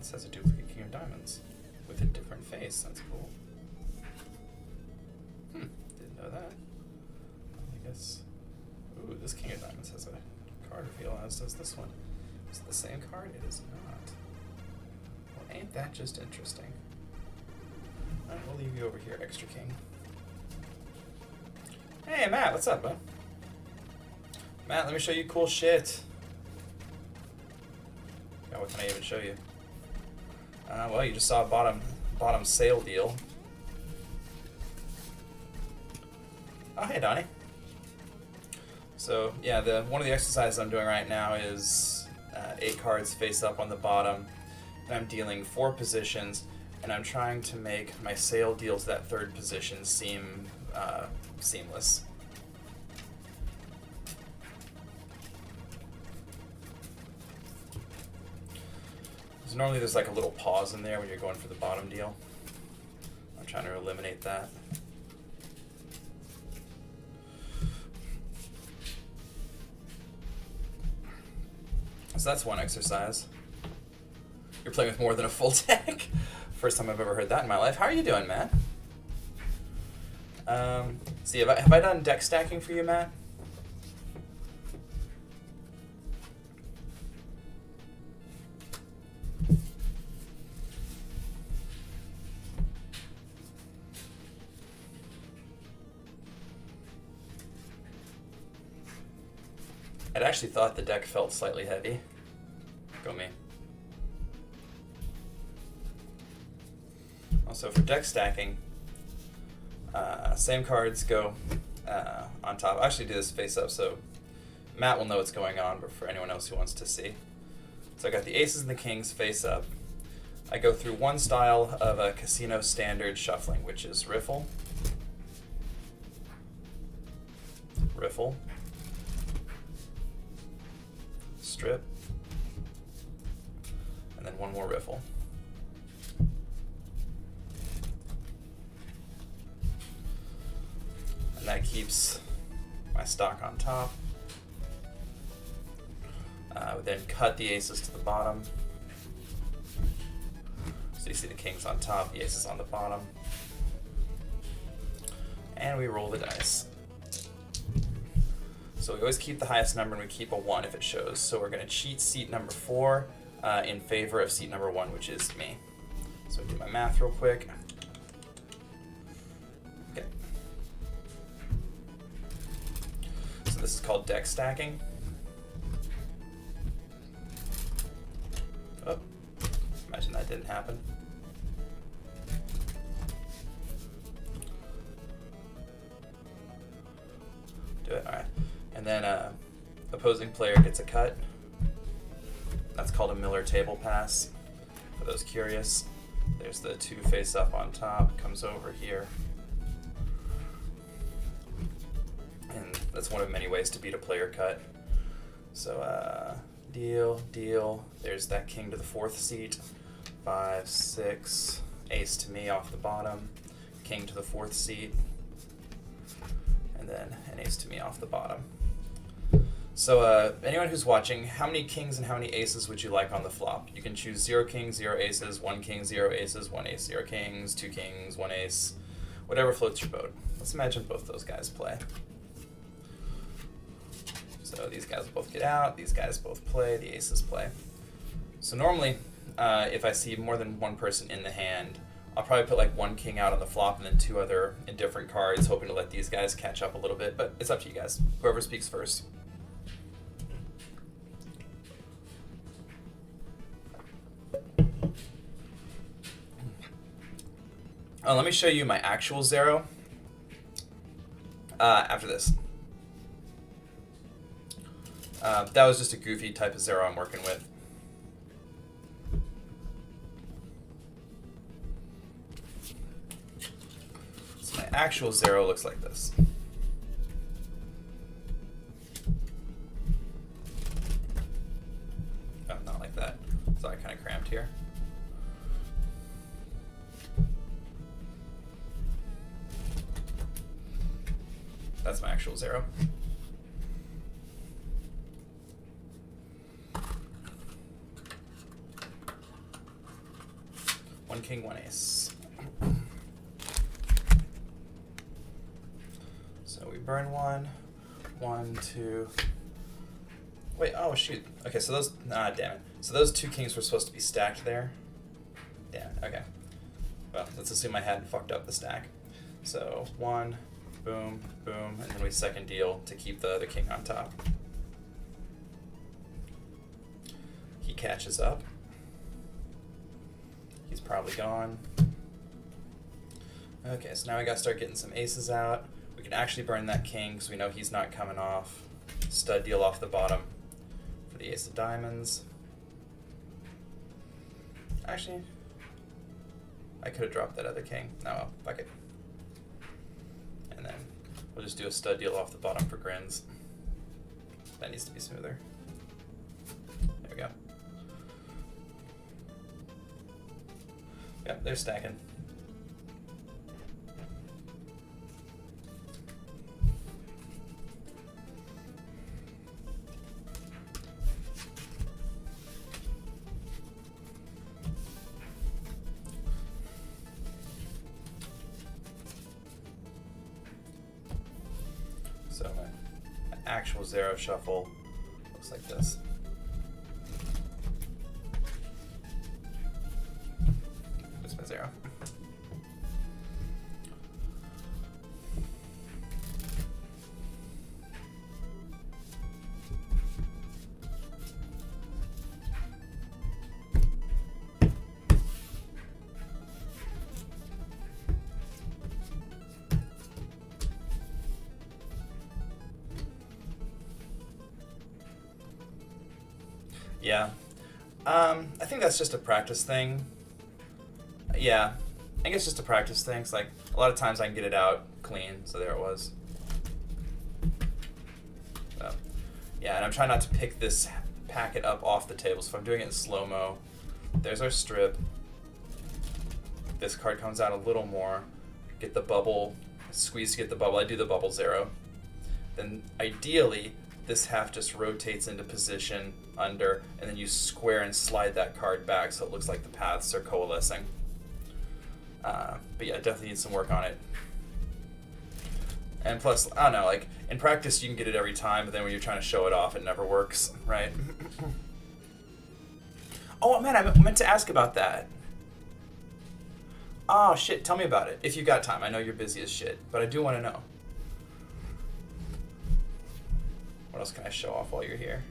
This has a duplicate king of diamonds with a different face. That's cool. Didn't know that. I guess. Ooh, this king of diamonds has a card reveal, as does this one. Is it the same card? It is not. Well, ain't that just interesting? Alright, we'll leave you over here, extra king. Hey, Matt, what's up, bud? Matt, let me show you cool shit. God, what can I even show you? Well, you just saw a bottom sale deal. Oh, hey, Donnie. So, yeah, one of the exercises I'm doing right now is 8 cards face up on the bottom, and I'm dealing 4 positions, and I'm trying to make my sale deals that 3rd position seem seamless. So normally there's like a little pause in there when you're going for the bottom deal. I'm trying to eliminate that. So that's one exercise. You're playing with more than a full deck. First time I've ever heard that in my life. How are you doing, Matt? See, have I done deck stacking for you, Matt? I'd actually thought the deck felt slightly heavy. Go me. Also, for deck stacking, same cards go on top. I actually do this face up, so Matt will know what's going on, but for anyone else who wants to see. So I got the aces and the kings face up. I go through one style of a casino standard shuffling, which is riffle, riffle, strip, and then one more riffle. And that keeps my stock on top. We then cut the aces to the bottom. So you see the kings on top, the aces on the bottom. And we roll the dice. So we always keep the highest number and we keep a 1 if it shows. So we're going to cheat seat number 4 in favor of seat number 1, which is me. So do my math real quick. Okay. So this is called deck stacking. Oh, imagine that didn't happen. Do it, all right. And then opposing player gets a cut. That's called a Miller table pass. For those curious, there's the 2 face up on top, comes over here. And that's one of many ways to beat a player cut. So deal, deal, there's that king to the 4th seat, 5, 6, ace to me off the bottom, king to the 4th seat, and then an ace to me off the bottom. So anyone who's watching, how many kings and how many aces would you like on the flop? You can choose 0 kings, 0 aces, 1 king, 0 aces, 1 ace, 0 kings, 2 kings, 1 ace, whatever floats your boat. Let's imagine both those guys play. So these guys will both get out, these guys both play, the aces play. So normally, if I see more than one person in the hand, I'll probably put like 1 king out on the flop and then 2 other indifferent cards, hoping to let these guys catch up a little bit, but it's up to you guys. Whoever speaks first. Let me show you my actual zero after this. That was just a goofy type of zero I'm working with. So my actual zero looks like this. Oh, not like that. So I kind of cramped here. That's my actual zero. king, 1 ace. So we burn 1, 1, 2. Wait, oh shoot. Okay, so those, damn it. So those 2 kings were supposed to be stacked there. Damn it, okay. Well, let's assume I hadn't fucked up the stack. So 1, boom, boom, and then we second deal to keep the other king on top. He catches up. He's probably gone. Okay, so now we gotta start getting some aces out. We can actually burn that king because we know he's not coming off. Stud deal off the bottom for the ace of diamonds. Actually, I could have dropped that other king. No, well, fuck it. And then we'll just do a stud deal off the bottom for grins. That needs to be smoother. There we go. Yep, they're stacking. So an actual zero shuffle looks like this. Just my zero. Yeah. I think that's just a practice thing. Yeah. I think it's just a practice thing. It's like a lot of times I can get it out clean, so there it was. So, yeah, and I'm trying not to pick this packet up off the table. So if I'm doing it in slow-mo, there's our strip. This card comes out a little more. Get the bubble, squeeze to get the bubble. I do the bubble 0. Then ideally, this half just rotates into position under, and then you square and slide that card back so it looks like the paths are coalescing. But yeah, definitely need some work on it. And plus, I don't know, like, in practice you can get it every time, but then when you're trying to show it off, it never works, right? Oh man, I meant to ask about that. Oh shit, tell me about it, if you got time. I know you're busy as shit, but I do want to know. What else can I show off while you're here?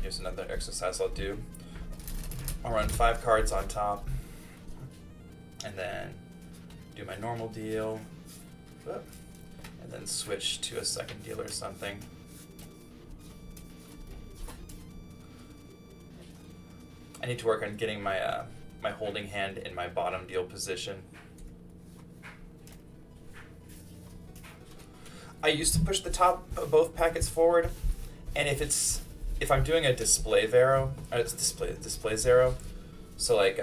Here's another exercise I'll do. I'll run 5 cards on top, and then do my normal deal, and then switch to a second deal or something. I need to work on getting my my holding hand in my bottom deal position. I used to push the top of both packets forward, and if I'm doing a display zero, display zero, so like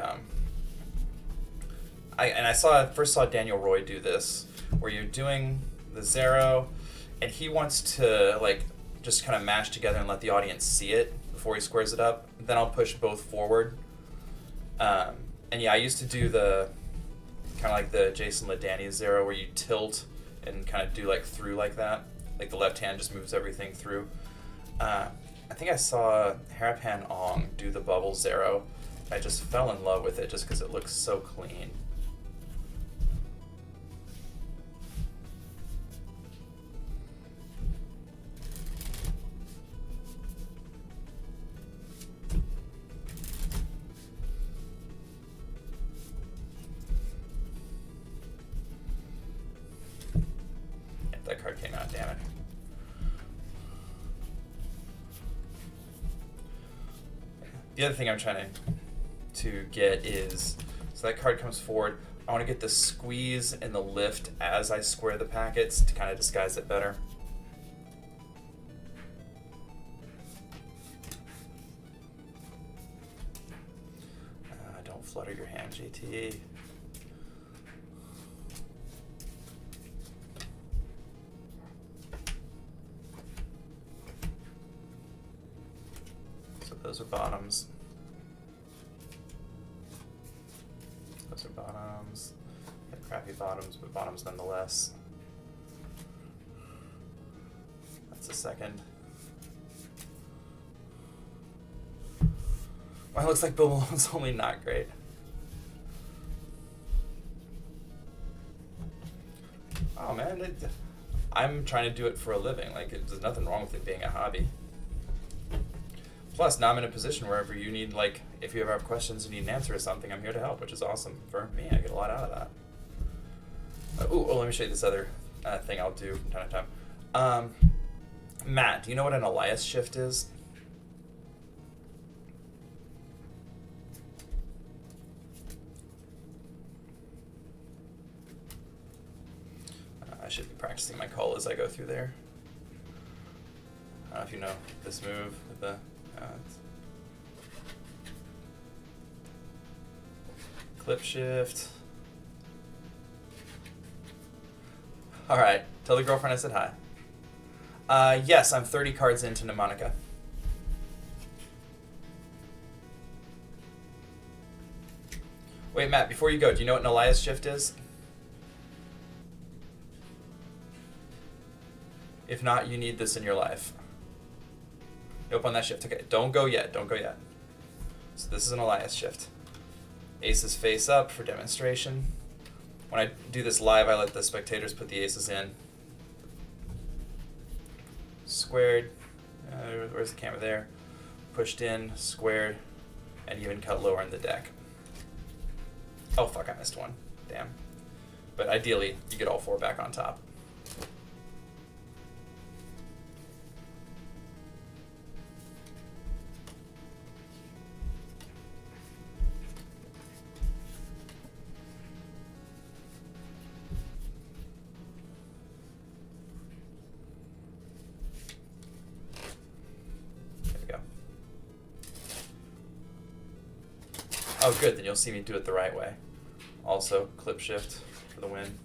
I first saw Daniel Roy do this, where you're doing the zero, and he wants to like just kind of mash together and let the audience see it before he squares it up. Then I'll push both forward. And yeah, I used to do the kind of like the Jason LaDanny zero, where you tilt and kind of do like through like that. Like the left hand just moves everything through. I think I saw Harapan Ong do the bubble zero. I just fell in love with it just because it looks so clean. That card came out, damn it. The other thing I'm trying to get is, so that card comes forward, I want to get the squeeze and the lift as I square the packets to kind of disguise it better. Don't flutter your hand, JT. Those are bottoms. Those are bottoms. Yeah, crappy bottoms, but bottoms nonetheless. That's a second. Wow, looks like Bill Malone's only not great. Oh man, I'm trying to do it for a living. Like, there's nothing wrong with it being a hobby. Plus, now I'm in a position wherever you need, like, if you ever have questions and need an answer or something, I'm here to help, which is awesome for me. I get a lot out of that. Let me show you this other thing I'll do from time to time. Matt, do you know what an Elias shift is? I should be practicing my call as I go through there. I don't know if you know this move with the... clip shift. Alright, tell the girlfriend I said hi. Yes, I'm 30 cards into Mnemonica. Wait, Matt, before you go, do you know what an Elias shift is? If not, you need this in your life. Nope, on that shift. Okay, don't go yet. Don't go yet. So this is an Elias shift. Aces face up for demonstration. When I do this live, I let the spectators put the aces in. Squared. Where's the camera there? Pushed in, squared, and even cut lower in the deck. Oh, fuck, I missed one. Damn. But ideally, you get all four back on top. Oh, good, then you'll see me do it the right way. Also, clip shift for the win.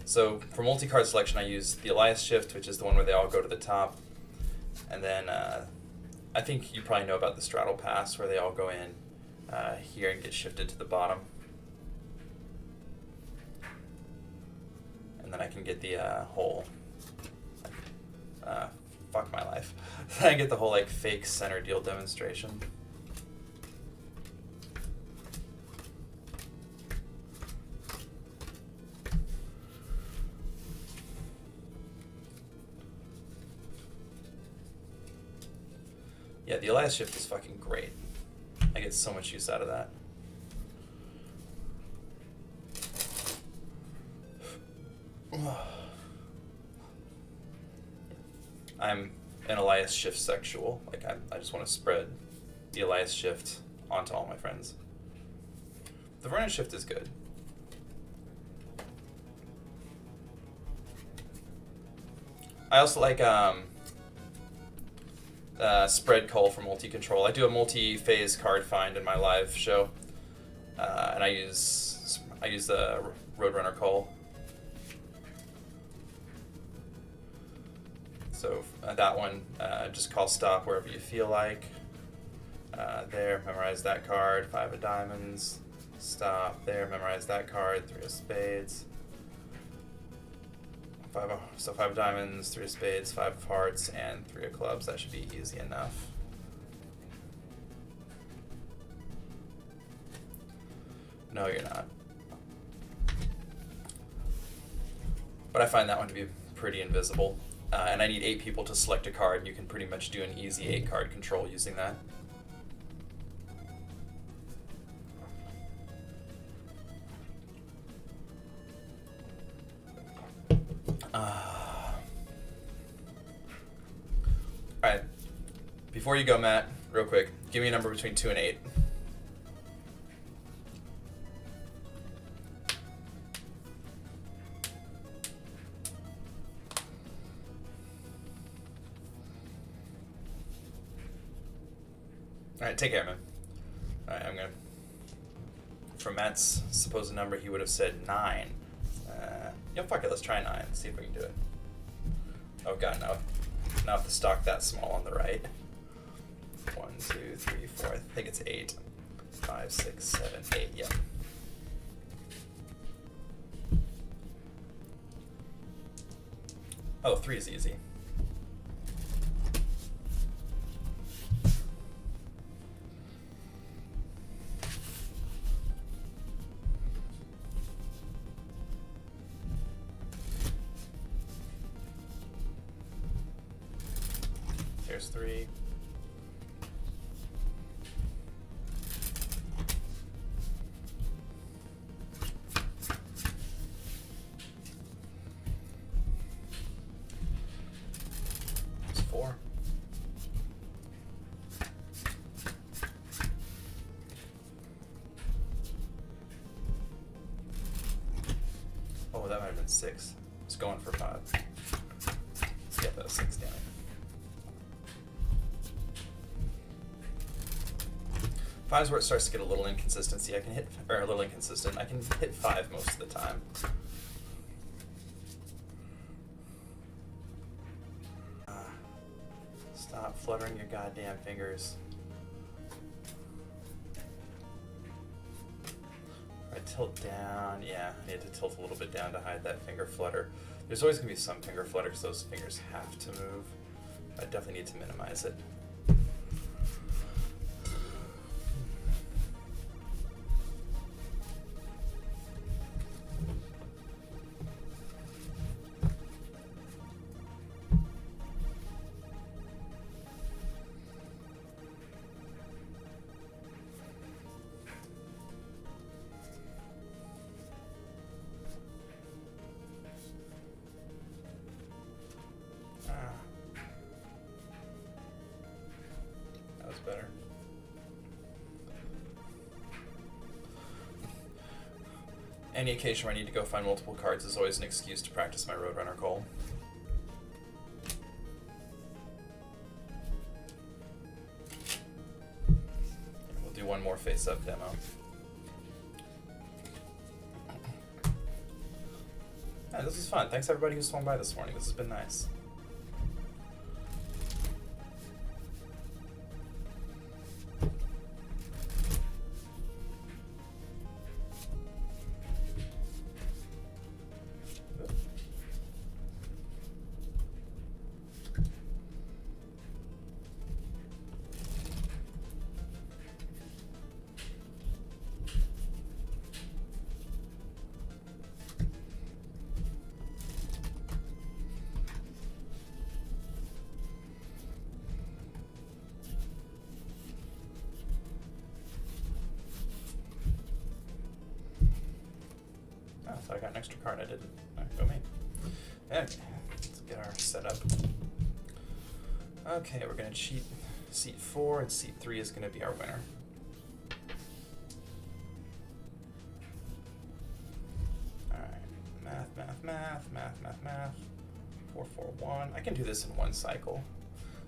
So for multi-card selection, I use the Elias shift, which is the one where they all go to the top. And then I think you probably know about the Straddle pass, where they all go in here and get shifted to the bottom. And then I can get the whole... fuck my life. I get the whole like fake center deal demonstration. Yeah, the Elias shift is fucking great. I get so much use out of that. I'm an Elias shift sexual. Like, I just want to spread the Elias shift onto all my friends. The Vernon shift is good. I also like spread call for multi-control. I do a multi-phase card find in my live show, and I use the Roadrunner call. So that one, just call stop wherever you feel like. There, memorize that card, 5 of diamonds. Stop there, memorize that card, 3 of spades. 5 of diamonds, 3 of spades, 5 of hearts, and 3 of clubs. That should be easy enough. No, you're not. But I find that one to be pretty invisible. And I need 8 people to select a card, and you can pretty much do an easy 8-card control using that. Alright, before you go, Matt, real quick, give me a number between 2 and 8. Alright, take care, man. Alright, I'm gonna... For Matt's supposed number, he would have said 9. Yeah, fuck it, let's try 9. See if we can do it. Oh god, no. Not the stock that small on the right. 1, 2, 3, 4. I think it's 8. 5, 6, 7, 8. Yep. Oh, 3 is easy. Here's 3. Here's 4. Oh, that might have been 6. It's going for 5. Yeah, that was 6 damage. 5 is where it starts to get a little inconsistency. I can hit, or a little inconsistent. I can hit 5 most of the time. Stop fluttering your goddamn fingers. I tilt down. Yeah, I need to tilt a little bit down to hide that finger flutter. There's always going to be some finger flutter because those fingers have to move. I definitely need to minimize it. Better. Any occasion where I need to go find multiple cards is always an excuse to practice my Roadrunner goal. We'll do one more face-up demo. Yeah, this is fun. Thanks everybody who swung by this morning. This has been nice. So I got an extra card I didn't. Go me. Okay, let's get our setup. Okay, we're gonna cheat seat 4, and seat 3 is gonna be our winner. Alright, math. 4, 4, 1. I can do this in one cycle.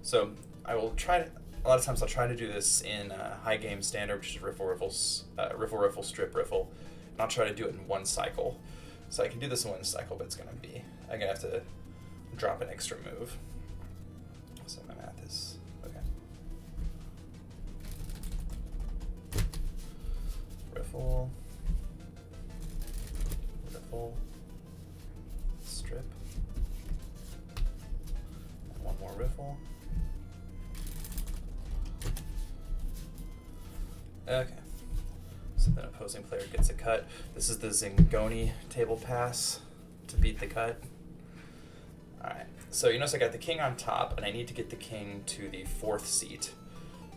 So I will try to, a lot of times I'll try to do this in high game standard, which is riffle, riffle, strip, riffle. And I'll try to do it in one cycle. So I can do this in one cycle, but I'm gonna have to drop an extra move. So my math is, okay. Riffle, strip, and one more riffle. Okay. So then opposing player gets a cut. This is the Zingoni table pass to beat the cut. Alright, so you notice I got the king on top, and I need to get the king to the 4th seat.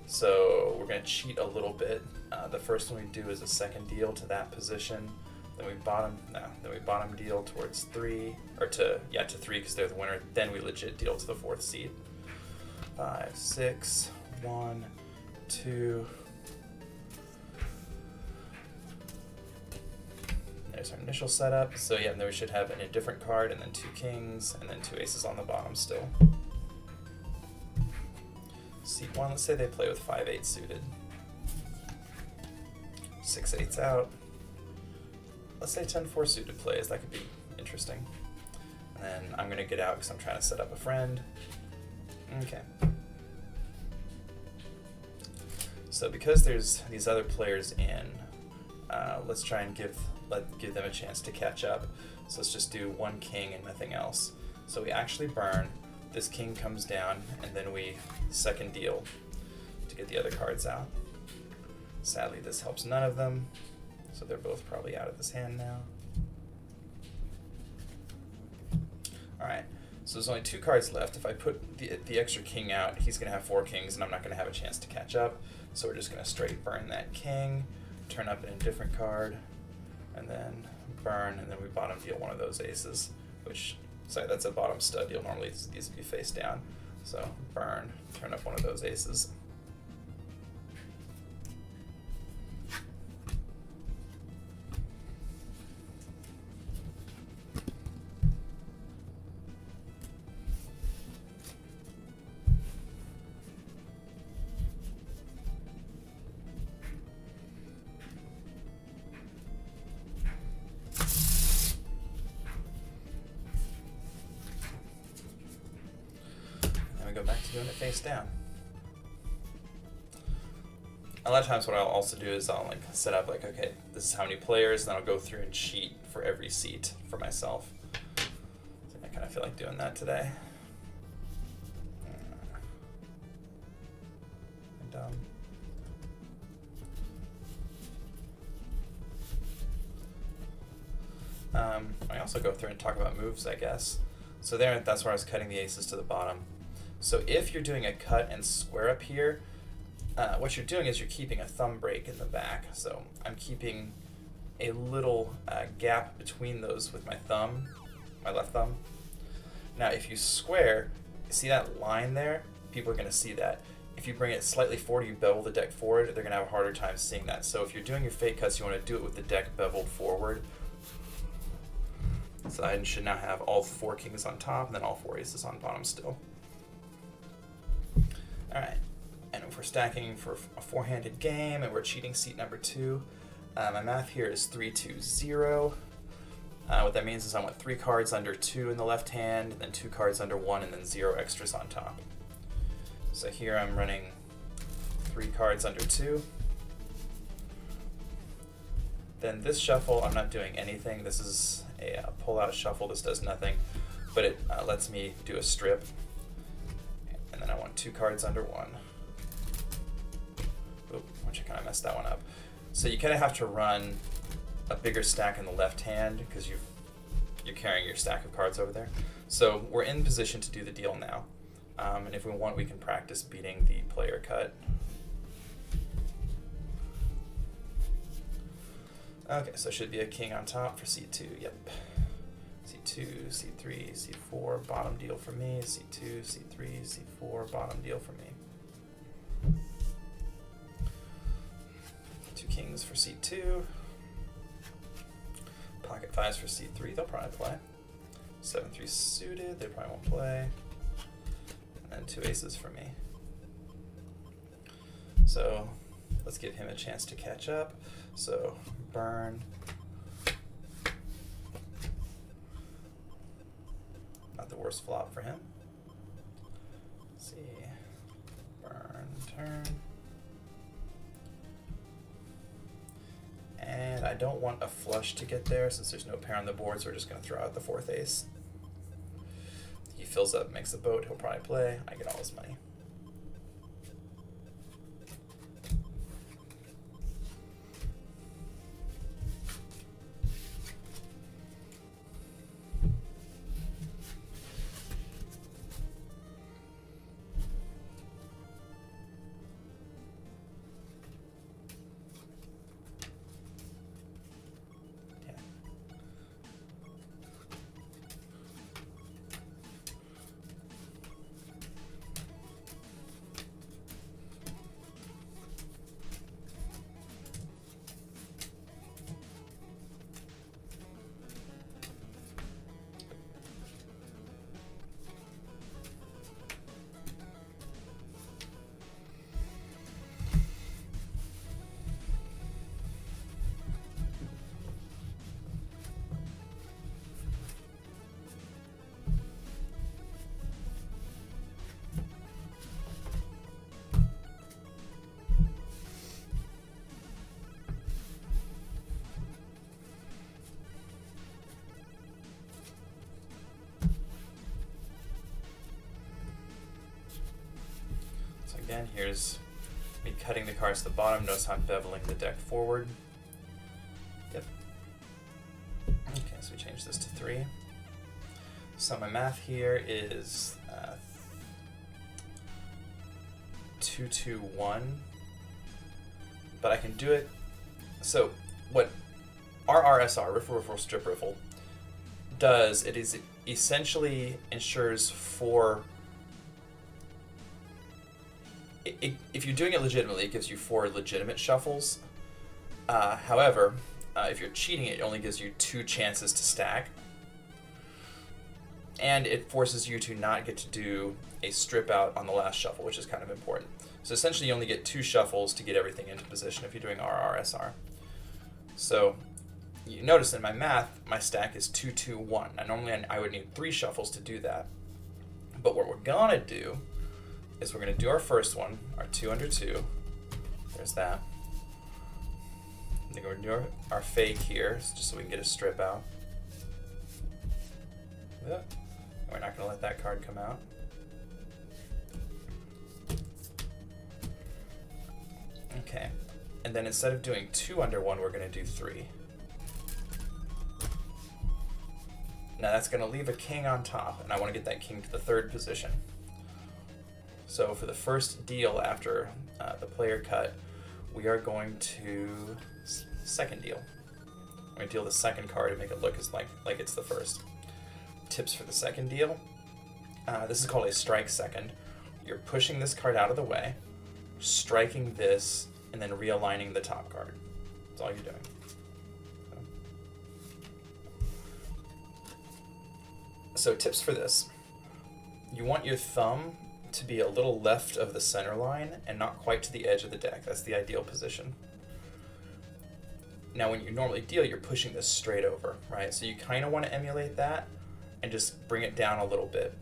So we're going to cheat a little bit. The first one we do is a second deal to that position. Then we bottom deal towards 3, or to 3 because they're the winner. Then we legit deal to the 4th seat. 5, 6, 1, 2. There's our initial setup. So yeah, then we should have an indifferent card, and then 2 kings, and then 2 aces on the bottom still. Seat 1, let's say they play with 5-8 suited. 6 8s out. Let's say 10-4 suited plays. That could be interesting. And then I'm going to get out because I'm trying to set up a friend. Okay. So because there's these other players in, let's try and give them a chance to catch up. So let's just do one king and nothing else. So we actually burn, this king comes down, and then we second deal to get the other cards out. Sadly, this helps none of them, so they're both probably out of this hand now. Alright, so there's only 2 cards left. If I put the extra king out, he's going to have 4 kings, and I'm not going to have a chance to catch up. So we're just going to straight burn that king, turn up in a different card, and then burn, and then we bottom deal one of those aces, which, sorry, that's a bottom stud deal. Normally it needs to be face down. So burn, turn up one of those aces. Go back to doing it face down. A lot of times what I'll also do is I'll like set up like, okay, this is how many players, and then I'll go through and cheat for every seat for myself. So I kind of feel like doing that today. I also go through and talk about moves, I guess. So that's where I was cutting the aces to the bottom. So if you're doing a cut and square up here, what you're doing is you're keeping a thumb break in the back. So I'm keeping a little gap between those with my thumb, my left thumb. Now if you square, see that line there? People are going to see that. If you bring it slightly forward, you bevel the deck forward, they're going to have a harder time seeing that. So if you're doing your fake cuts, you want to do it with the deck beveled forward. So I should now have all 4 kings on top, and then all 4 aces on bottom still. Alright, and if we're stacking for a 4-handed game and we're cheating seat number 2, my math here is 3-2-0. What that means is I want 3 cards under 2 in the left hand, and then 2 cards under 1, and then 0 extras on top. So here I'm running 3 cards under 2. Then this shuffle, I'm not doing anything. This is a pull-out shuffle. This does nothing, but it lets me do a strip. And then I want 2 cards under 1. Oop, which I kind of messed that one up. So you kind of have to run a bigger stack in the left hand because you're carrying your stack of cards over there. So we're in position to do the deal now. And if we want, we can practice beating the player cut. Okay, so it should be a king on top for C2, yep. C2, C3, C4, bottom deal for me. C2, C3, C4, bottom deal for me. 2 kings for C2. Pocket 5s for C3, they'll probably play. 7-3 suited, they probably won't play. And then 2 aces for me. So let's give him a chance to catch up. So burn. Not the worst flop for him. Let's see. Burn, turn. And I don't want a flush to get there since there's no pair on the board, so we're just going to throw out the 4th ace. He fills up, makes the boat, he'll probably play. I get all his money. again, here's me cutting the cards to the bottom. Notice how I'm beveling the deck forward. Yep. Okay, so we change this to 3. So my math here is 2, 2, 1. But I can do it. So what RRSR, Riffle, Riffle, Strip, Riffle, does, it is essentially ensures 4. If you're doing it legitimately, it gives you 4 legitimate shuffles. However, if you're cheating, it only gives you 2 chances to stack. And it forces you to not get to do a strip out on the last shuffle, which is kind of important. So essentially you only get 2 shuffles to get everything into position if you're doing RRSR. So you notice in my math, my stack is 2, 2, 1. Now normally I would need 3 shuffles to do that. But what we're gonna do is we're gonna do our first one, our 2 under 2. There's that. Then we're gonna do our fake here, just so we can get a strip out. Yeah. We're not gonna let that card come out. Okay, and then instead of doing 2 under 1, we're gonna do 3. Now that's gonna leave a king on top, and I wanna get that king to the 3rd position. So for the first deal after the player cut, we are going to second deal. We're gonna deal the second card and make it look as like it's the first. Tips for the second deal. This is called a strike second. You're pushing this card out of the way, striking this, and then realigning the top card. That's all you're doing. So tips for this. You want your thumb to be a little left of the center line and not quite to the edge of the deck. That's the ideal position. Now when you normally deal, you're pushing this straight over, right? So you kind of want to emulate that and just bring it down a little bit.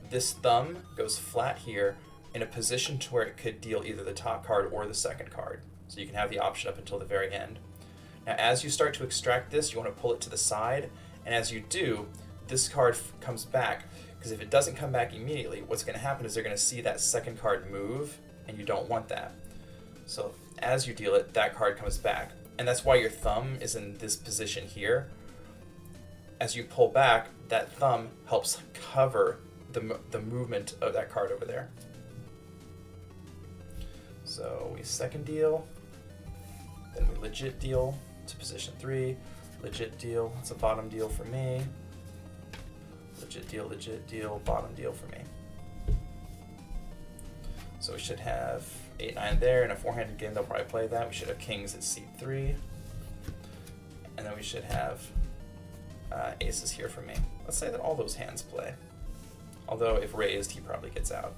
This thumb goes flat here in a position to where it could deal either the top card or the second card. So you can have the option up until the very end. Now as you start to extract this, you want to pull it to the side, and as you do, this card comes back, because if it doesn't come back immediately, what's going to happen is they're going to see that second card move, and you don't want that. So as you deal it, that card comes back. And that's why your thumb is in this position here. As you pull back, that thumb helps cover the movement of that card over there. So we second deal, then we legit deal to position 3, legit deal, it's a bottom deal for me, legit deal, bottom deal for me. So we should have 8, 9 there. In a 4-handed game, they'll probably play that. We should have kings at seat 3. And then we should have aces here for me. Let's say that all those hands play. Although if raised, he probably gets out.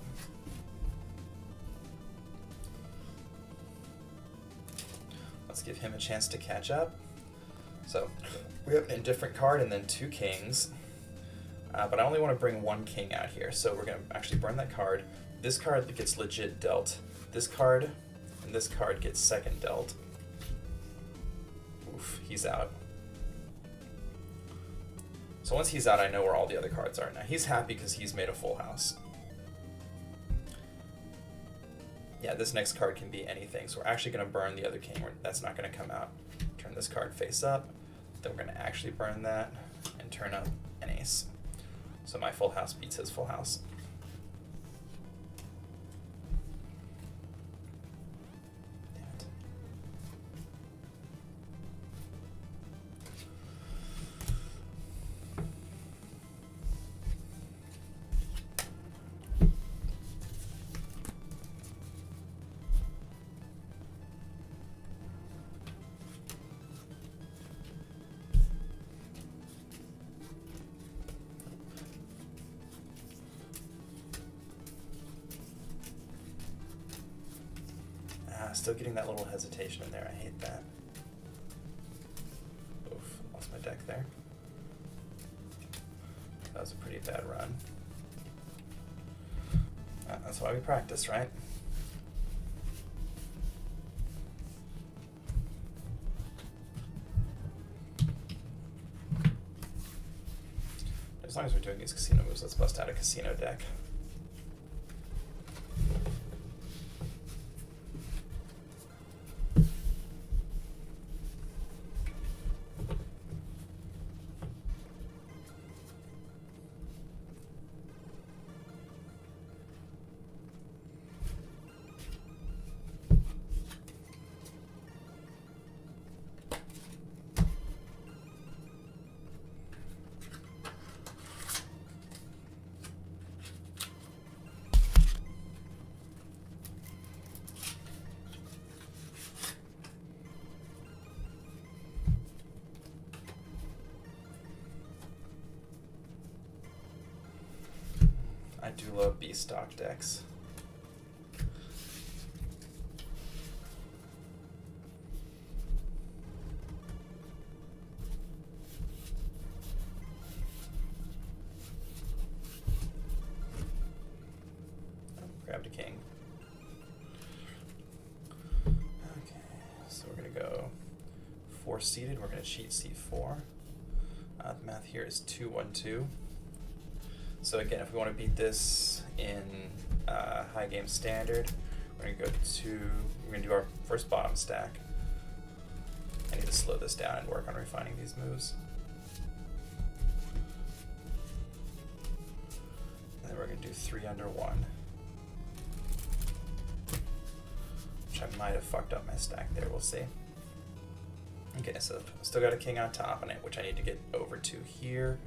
Let's give him a chance to catch up. So we have an indifferent card and then 2 kings. But I only want to bring 1 king out here. So we're going to actually burn that card. This card gets legit dealt. This card and this card gets second dealt. Oof, he's out. So once he's out, I know where all the other cards are. Now he's happy because he's made a full house. Yeah, this next card can be anything. So we're actually going to burn the other king. That's not going to come out. Turn this card face up. Then we're going to actually burn that and turn up an ace. So my full house beats his full house. Still getting that little hesitation in there. I hate that. Oof, lost my deck there. That was a pretty bad run. That's why we practice, right? As long as we're doing these casino moves, let's bust out a casino deck. do love B-stock decks. Grabbed a king. Okay, so we're going to go 4-seated. We're going to cheat C4. The math here is 2-1-2. So again, if we want to beat this in high game standard, we're going to go to, we're going to do our first bottom stack. I need to slow this down and work on refining these moves. And then we're going to do 3 under 1. Which I might have fucked up my stack there, we'll see. Okay, so still got a king on top on it, which I need to get over to here.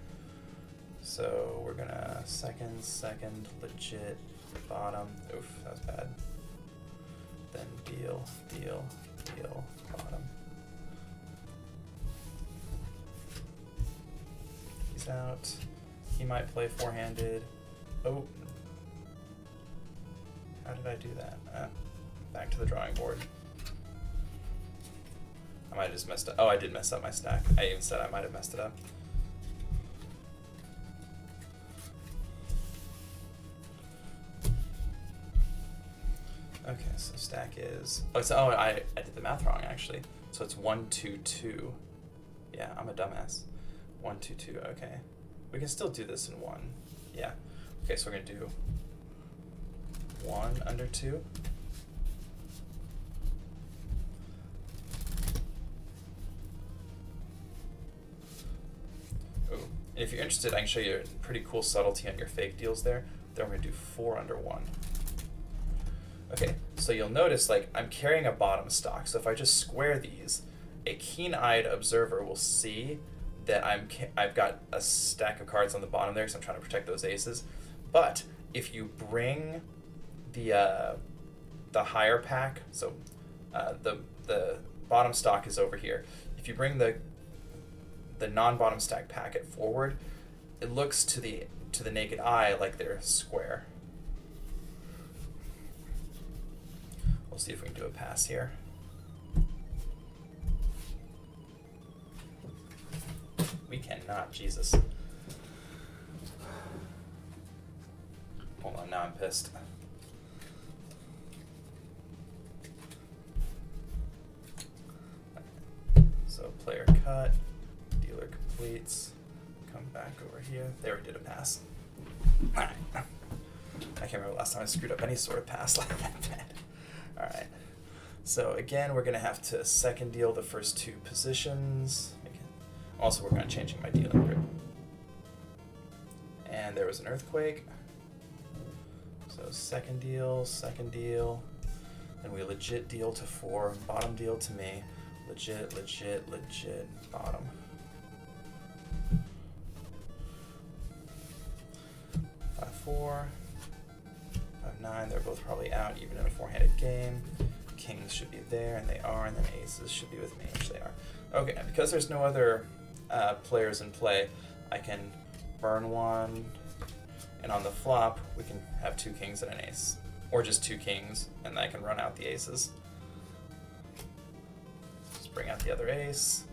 So we're gonna second, legit, bottom. Oof, that was bad. Then deal, bottom. He's out. He might play four-handed. Oh. How did I do that? Back to the drawing board. I might have just messed up. Oh, I did mess up my stack. I even said I might have messed it up. Okay, so stack is... Oh, I did the math wrong, actually. So it's 1, 2, 2. Yeah, I'm a dumbass. 1, 2, 2, okay. We can still do this in 1. Yeah. Okay, so we're going to do 1 under 2. If you're interested, I can show you a pretty cool subtlety on your fake deals there. Then we're going to do 4 under 1. Okay, so you'll notice like I'm carrying a bottom stock. So if I just square these, a keen-eyed observer will see that I've got a stack of cards on the bottom there because I'm trying to protect those aces. But if you bring the higher pack, so the bottom stock is over here. If you bring the non-bottom stack packet forward, it looks to the naked eye like they're square. We'll see if we can do a pass here. We cannot, Jesus. Hold on, now I'm pissed. So player cut. Dealer completes. Come back over here. There, we did a pass. Alright. I can't remember last time I screwed up any sort of pass like that. Alright. So again, we're going to have to second deal the first 2 positions. Also work on changing my dealing grid. And there was an earthquake. So second deal. Then we legit deal to 4. Bottom deal to me. Legit, bottom. 5-4, 5-9, they're both probably out even in a four-handed game. Kings should be there, and they are, and then aces should be with me, which they are. Okay, because there's no other players in play, I can burn 1, and on the flop, we can have 2 kings and an ace. Or just 2 kings, and I can run out the aces. Just bring out the other ace.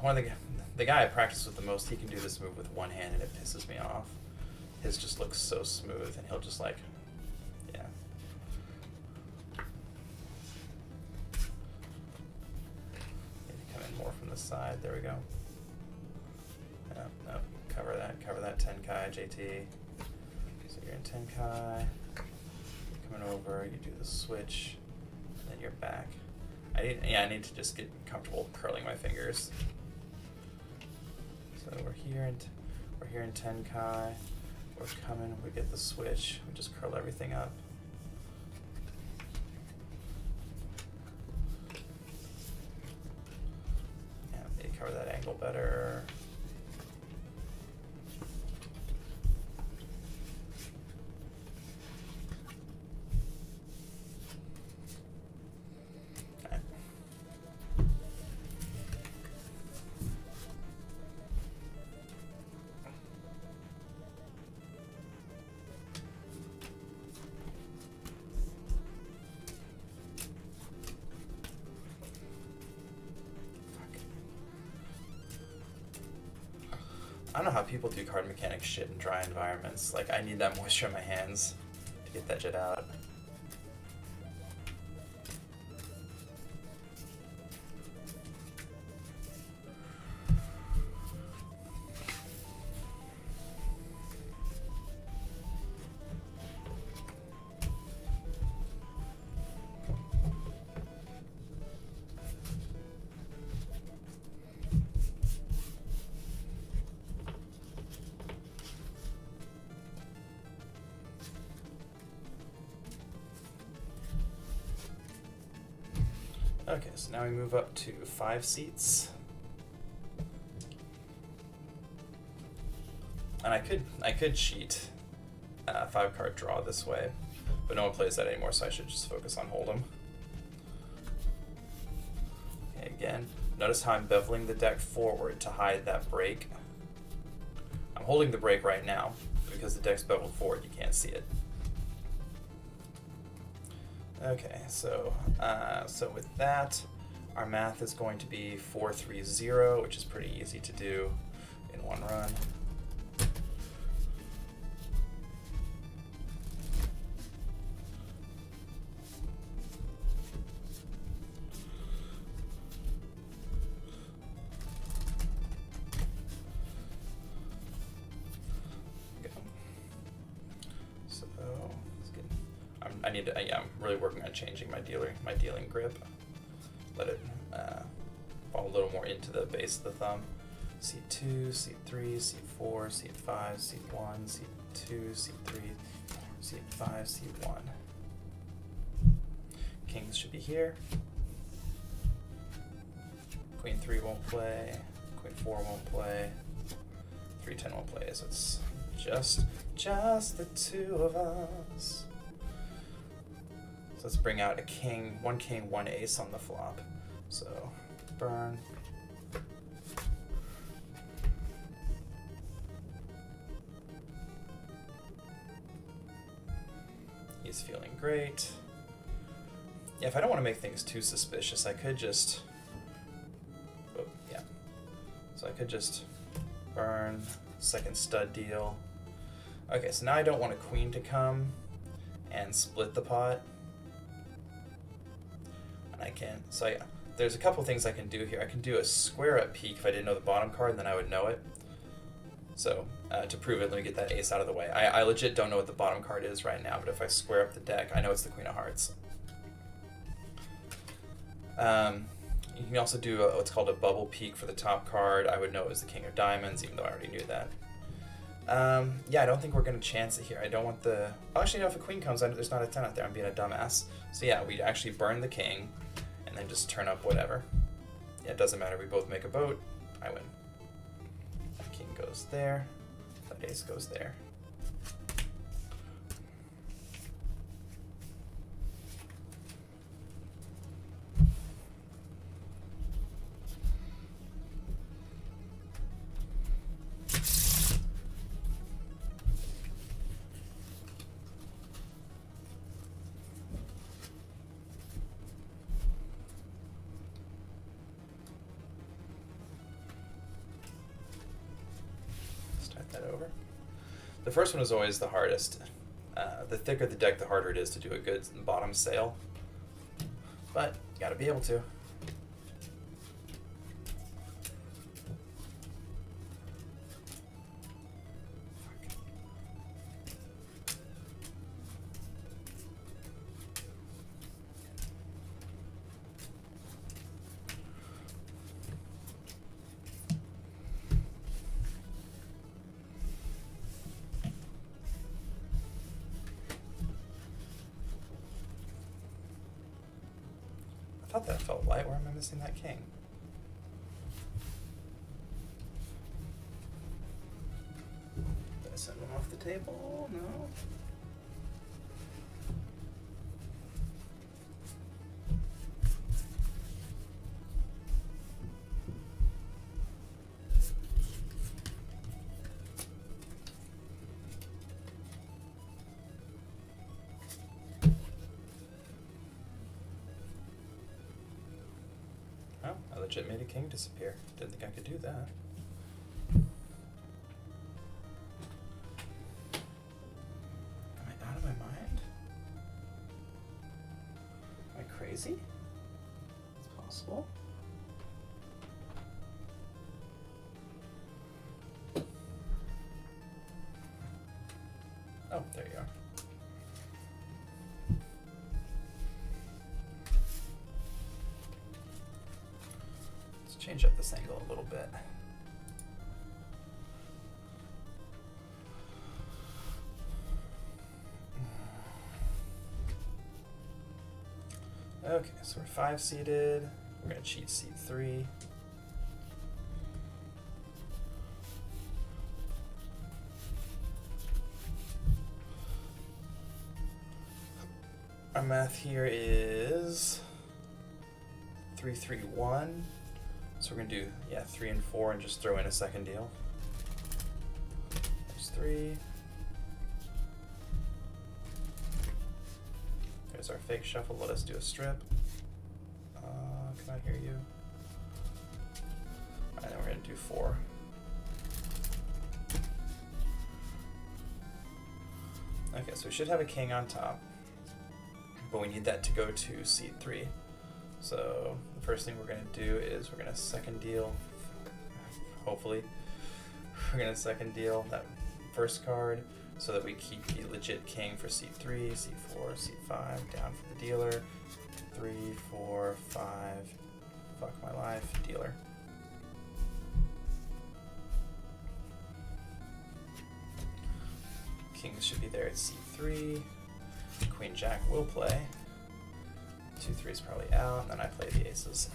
One of the guy I practice with the most, he can do this move with one hand and it pisses me off. His just looks so smooth and he'll just like, yeah. Maybe come in more from the side, there we go. No, cover that Tenkai, JT. So you're in Tenkai, coming over, you do the switch, and then you're back. I need to just get comfortable curling my fingers. So we're here, and We're here in Tenkai. We're coming, we get the switch, we just curl everything up. Yeah, maybe cover that angle better. I don't know how people do card mechanics shit in dry environments. Like, I need that moisture in my hands to get that shit out. Okay, so now we move up to 5 seats. And I could cheat 5-card draw this way, but no one plays that anymore, so I should just focus on Hold'em. Okay, again, notice how I'm beveling the deck forward to hide that break. I'm holding the break right now, because the deck's beveled forward, you can't see it. Okay, so with that, our math is going to be 4-3-0, which is pretty easy to do in one run. I'm really working on changing my dealing grip. Let it fall a little more into the base of the thumb. C2, C3, C4, C5, C1, C2, C3, C5, C1. Kings should be here. Queen 3 won't play. Queen 4 won't play. 3-10 won't play, so it's just the two of us. Let's bring out a king, 1 ace on the flop. So, burn. He's feeling great. Yeah, if I don't want to make things too suspicious, I could just, oh, yeah. So I could just burn, second stud deal. Okay, so now I don't want a queen to come and split the pot. I can, so there's a couple things I can do here. I can do a square up peek if I didn't know the bottom card, and then I would know it. So to prove it, let me get that ace out of the way. I legit don't know what the bottom card is right now, but if I square up the deck, I know it's the Queen of Hearts. You can also do what's called a bubble peek for the top card. I would know it was the King of Diamonds, even though I already knew that. Yeah, I don't think we're going to chance it here. I don't want the... Oh, actually, no, if a queen comes, there's not a 10 out there. I'm being a dumbass. So yeah, we'd actually burn the king, and then just turn up whatever. Yeah, it doesn't matter. We both make a boat. I win. That king goes there. That ace goes there. That over. The first one is always the hardest. The thicker the deck, the harder it is to do a good bottom sail. But you gotta be able to. thought that felt light. Where am I missing that king? Did I send one off the table? No. Oh, I legit made a king disappear. Didn't think I could do that. Am I out of my mind? Am I crazy? It's possible. Oh, there you are. Change up this angle a little bit. Okay, so we're 5 seated. We're going to cheat seat 3. Our math here is 3, 3, 1. So we're going to do, 3 and 4 and just throw in a second deal. There's 3. There's our fake shuffle. Let us do a strip. Can I hear you? Alright, then we're going to do 4. Okay, so we should have a king on top. But we need that to go to seat 3. So the first thing we're going to do is we're going to second deal, hopefully, we're going to second deal that first card so that we keep the legit king for seat 3, seat 4, seat 5, down for the dealer, 3, 4, 5, fuck my life, dealer. Kings should be there at seat 3, Queen Jack will play. 2, 3 is probably out, and then I play the aces.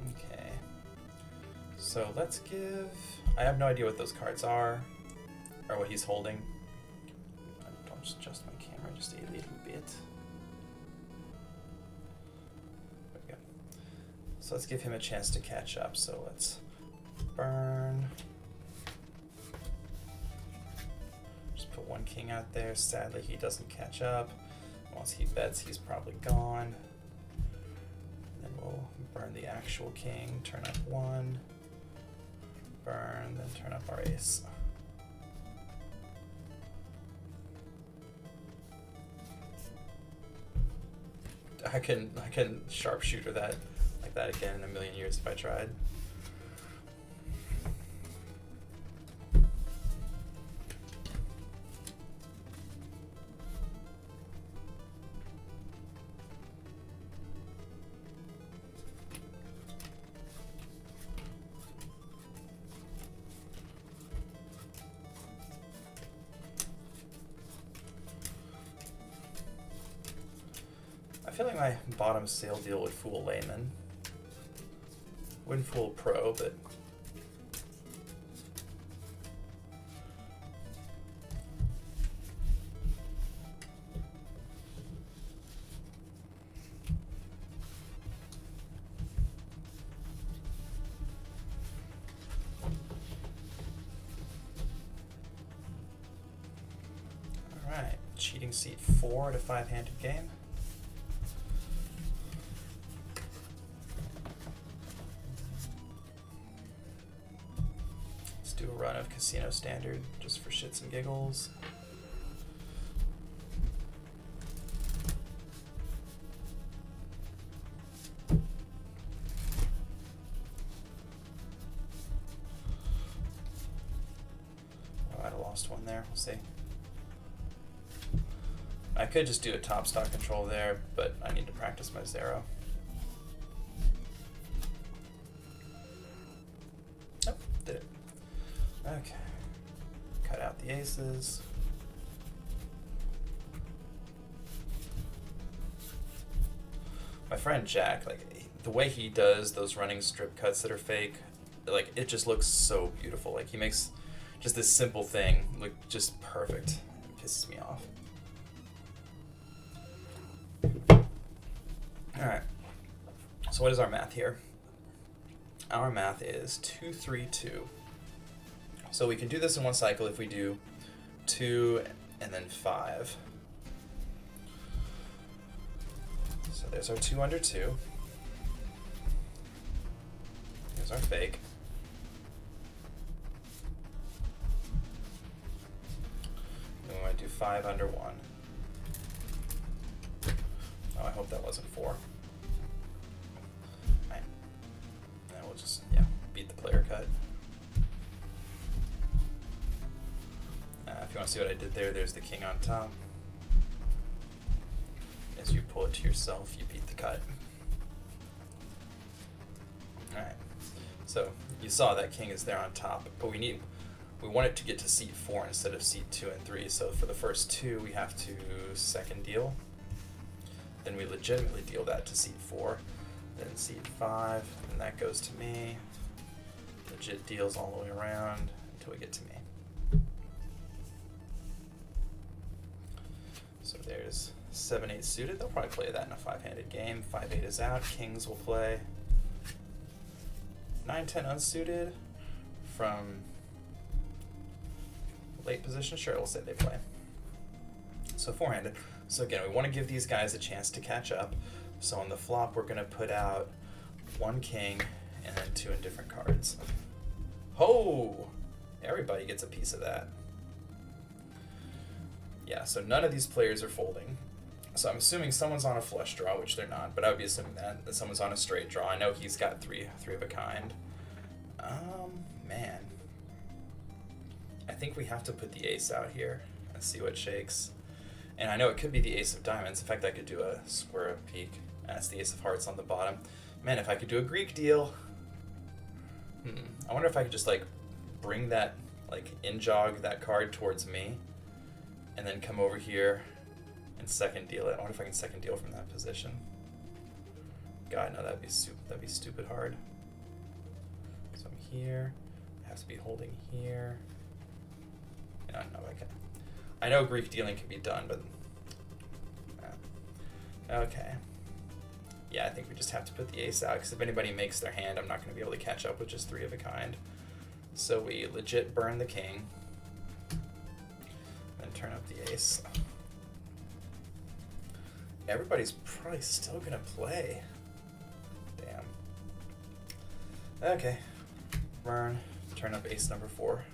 Okay. So let's give... I have no idea what those cards are, or what he's holding. I'll just adjust my camera just a little bit. There we go. So let's give him a chance to catch up. So let's burn. Put one king out there. Sadly, he doesn't catch up. Once he bets, he's probably gone. Then we'll burn the actual king, turn up 1, burn, then turn up our ace. I can sharpshooter that like that again in a million years if I tried. I feel like my bottom sale deal would fool layman. Wouldn't fool pro, but alright, cheating seat 4 to 5-handed game. Do a run of Casino Standard just for shits and giggles. Oh, I'd have lost one there. We'll see. I could just do a top stock control there, but I need to practice my zero. Oh, did it. Okay, cut out the aces. friend Jack, like, the way he does those running strip cuts that are fake, like, it just looks so beautiful. Like, he makes just this simple thing look just perfect. It pisses me off. Alright, so what is our math here? Our math is 2, 3, 2. So we can do this in one cycle if we do 2 and then 5. So there's our 2 under 2. Here's our fake. Then we want to do 5 under 1. Oh, I hope that wasn't 4. Alright. And we'll just, beat the player cut. If you want to see what I did there, there's the king on top. As you pull it to yourself, you beat the cut. Alright. So, you saw that king is there on top, but we want it to get to seat 4 instead of seat 2 and 3. So for the first 2, we have to second deal. Then we legitimately deal that to seat 4. Then seat 5, and that goes to me. Legit deals all the way around until we get to me. So there's 7-8 suited. They'll probably play that in a 5-handed game. 5-8 is out. Kings will play 9-10 unsuited from late position. Sure, we'll say they play. So 4-handed. So again, we want to give these guys a chance to catch up. So on the flop, we're going to put out 1 king and then 2 indifferent cards. Oh! Everybody gets a piece of that. Yeah, so none of these players are folding. So I'm assuming someone's on a flush draw, which they're not, but I would be assuming that someone's on a straight draw. I know he's got three of a kind. Man. I think we have to put the ace out here and see what shakes. And I know it could be the ace of diamonds. In fact, I could do a square of peak. That's the ace of hearts on the bottom. Man, if I could do a Greek deal. I wonder if I could just, like, bring that, like, in-jog that card towards me. And then come over here and second deal it. I wonder if I can second deal from that position. God, no, that'd be stupid hard. So I'm here. I have to be holding here. No, I can. I know Greek dealing can be done, but okay. Yeah, I think we just have to put the ace out, because if anybody makes their hand, I'm not going to be able to catch up with just 3 of a kind. So we legit burn the king. Then turn up the ace. Everybody's probably still going to play. Damn. Okay. Burn. Turn up ace number 4.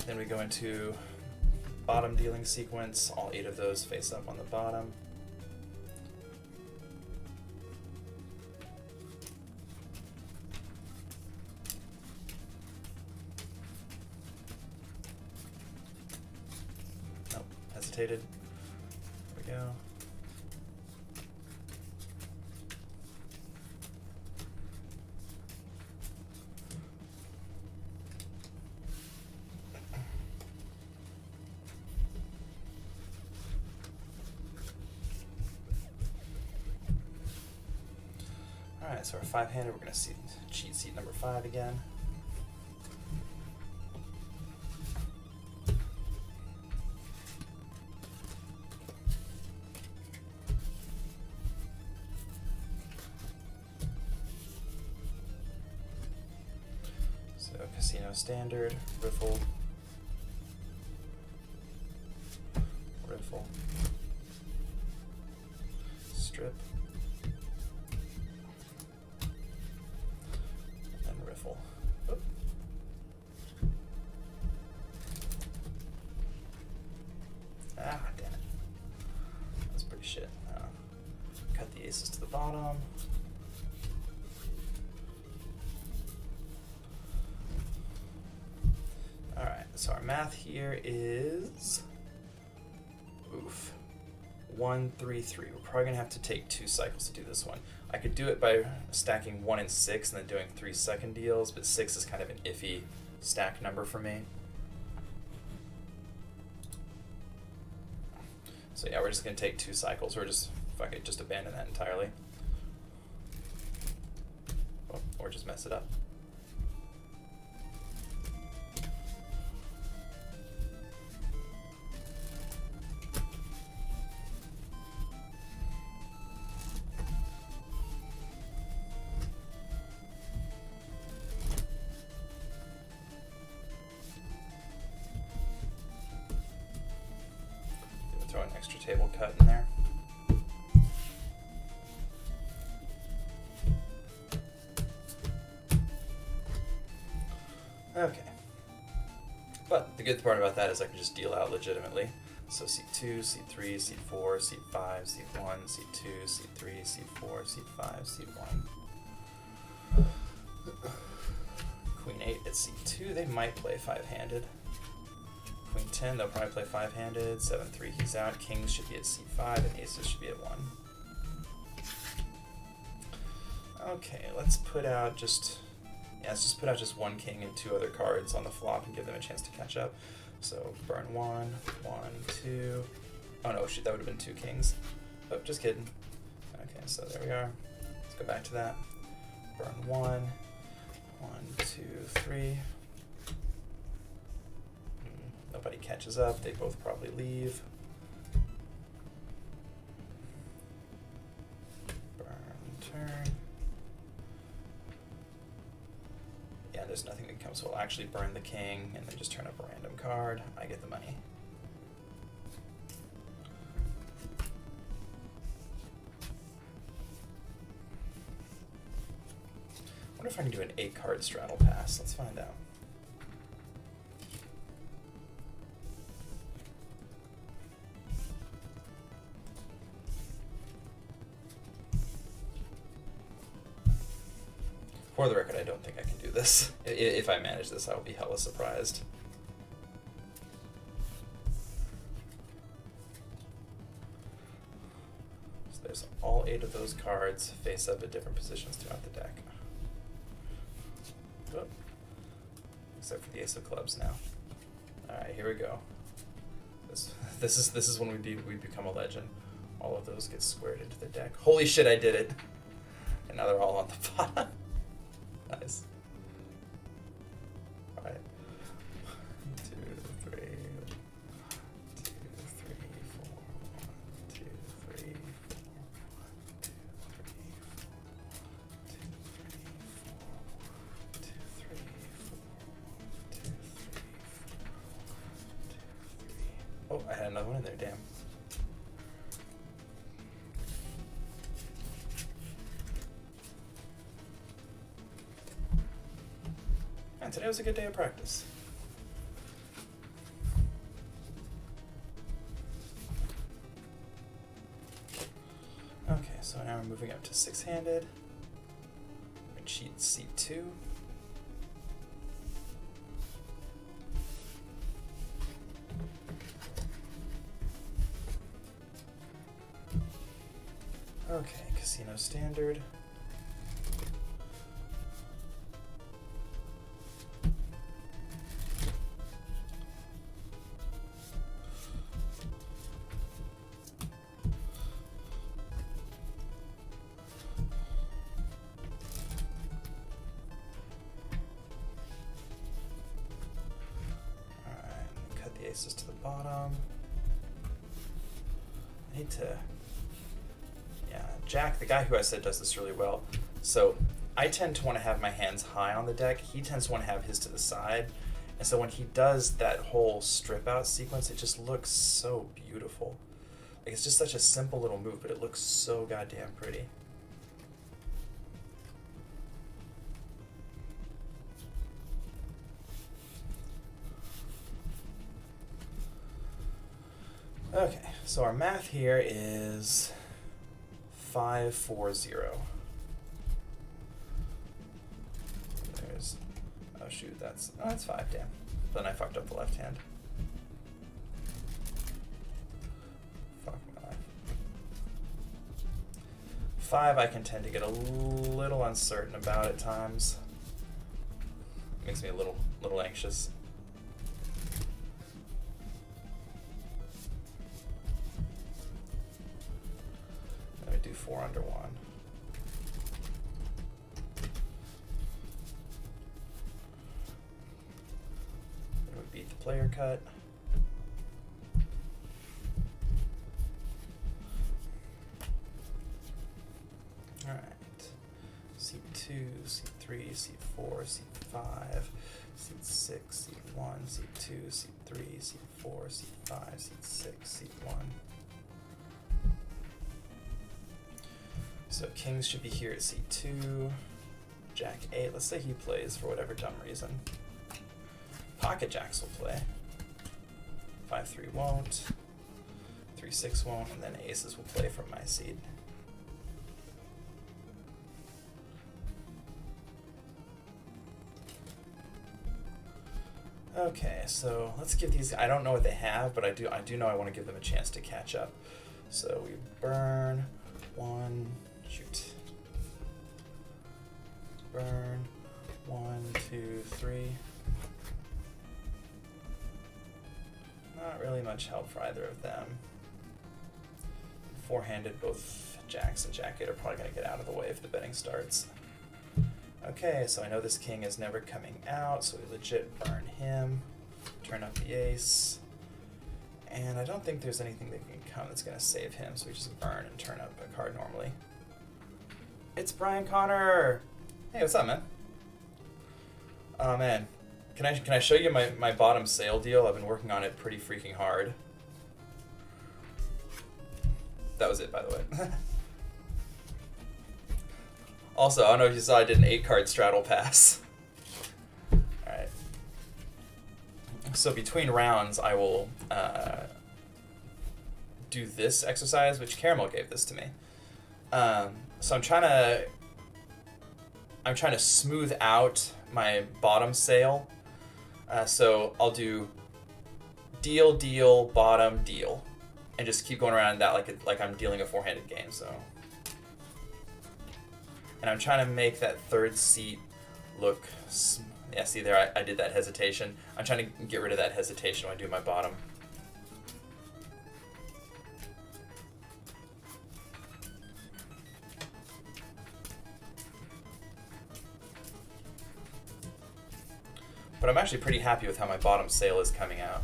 Then we go into bottom dealing sequence. All 8 of those face up on the bottom. Nope, hesitated. There we go. Alright, so our 5-handed, we're going to cheat seat number 5 again. So casino standard, riffle, riffle, strip, riffle. Oop. Ah, damn it. That's pretty shit. Cut the aces to the bottom. Alright, so our math here is 1, 3, 3. We're probably gonna have to take 2 cycles to do this one. I could do it by stacking 1 and 6 and then doing 3 second deals, but 6 is kind of an iffy stack number for me. So yeah, we're just gonna take 2 cycles, or just fuck it, just abandon that entirely. Oh, or just mess it up. Throw an extra table cut in there. Okay. But the good part about that is I can just deal out legitimately. So seat 2, seat 3, seat 4, seat 5, seat 1, seat 2, seat 3, seat 4, seat 5, seat 1. Queen 8 at seat 2, they might play 5-handed. Queen 10, they'll probably play 5-handed. 7-3, he's out. Kings should be at c5, and aces should be at 1. Okay, let's put out just... Yeah, let's just put out just 1 king and 2 other cards on the flop and give them a chance to catch up. So, burn 1, 1, 2... Oh no, shoot, that would have been 2 kings. Oh, just kidding. Okay, so there we are. Let's go back to that. Burn 1, 1, 2, 3... Nobody catches up, they both probably leave. Burn, turn. Yeah, there's nothing that comes, so we'll actually burn the king and then just turn up a random card. I get the money. I wonder if I can do an 8-card straddle pass. Let's find out. For the record, I don't think I can do this. If I manage this, I will be hella surprised. So there's all 8 of those cards face up at different positions throughout the deck. Oh. Except for the ace of clubs now. Alright, here we go. This is when we become a legend. All of those get squared into the deck. Holy shit, I did it! And now they're all on the bottom. Nice. Alright. 2, 3, 1, 2, 3, 4, 1, 2, 3, 4, 1, 2, 3, 4, 1, 2, 3, 4, 1, 2, 3, 4, 1, 2, 3, 4, 1, 2, 3. Oh, I had another one in there, damn. Today was a good day of practice. Okay, so now we're moving up to 6-handed. We cheat seat 2. Okay, casino standard. Aces to the bottom. I need to, yeah, Jack, the guy who I said does this really well. So I tend to want to have my hands high on the deck. He tends to want to have his to the side. And so when he does that whole strip out sequence, it just looks so beautiful. Like, it's just such a simple little move, but it looks so goddamn pretty. Okay, so our math here is 5-4-0. There's, oh shoot, that's 5, damn. Then I fucked up the left hand. Fuck my life. 5 I can tend to get a little uncertain about at times. Makes me a little anxious. Then we do 4 under 1. Then we beat the player cut. Alright. C2, C3, C4, C5, C6, C1, C2, C3, C4, C5, C6, C1. So kings should be here at C2. Jack 8. Let's say he plays for whatever dumb reason. Pocket jacks will play. 5-3 won't. 3-6 won't, and then aces will play from my seed. Okay, so let's give these. I don't know what they have, but I do know I want to give them a chance to catch up. So we burn 1. Shoot. Burn 1, 2, 3. Not really much help for either of them. Four-handed, both jacks and jack 8 are probably going to get out of the way if the betting starts. Okay, so I know this king is never coming out, so we legit burn him, turn up the ace, and I don't think there's anything that can come that's going to save him, so we just burn and turn up a card normally. It's Brian Connor! Hey, what's up, man? Oh, man. Can I show you my bottom sale deal? I've been working on it pretty freaking hard. That was it, by the way. Also, I don't know if you saw I did an 8-card straddle pass. Alright. So between rounds, I will do this exercise, which Caramel gave this to me. So I'm trying to smooth out my bottom sale. So I'll do deal, deal, bottom, deal. And just keep going around that like I'm dealing a four-handed game, so... And I'm trying to make that third seat look... Yeah, see there, I did that hesitation. I'm trying to get rid of that hesitation when I do my bottom. But I'm actually pretty happy with how my bottom sale is coming out.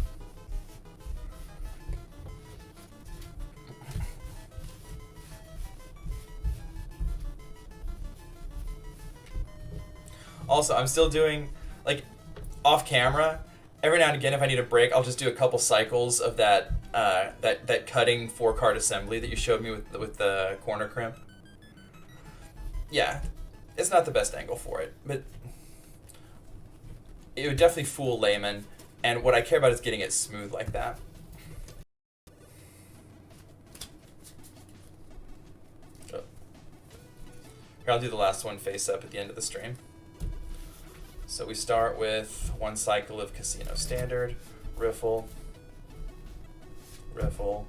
Also, I'm still doing, like, off camera, every now and again if I need a break, I'll just do a couple cycles of that that cutting 4-card assembly that you showed me with the corner crimp. Yeah, it's not the best angle for it, but it would definitely fool laymen, and what I care about is getting it smooth like that. Oh. Here, I'll do the last one face up at the end of the stream. So we start with one cycle of Casino Standard, Riffle, Riffle,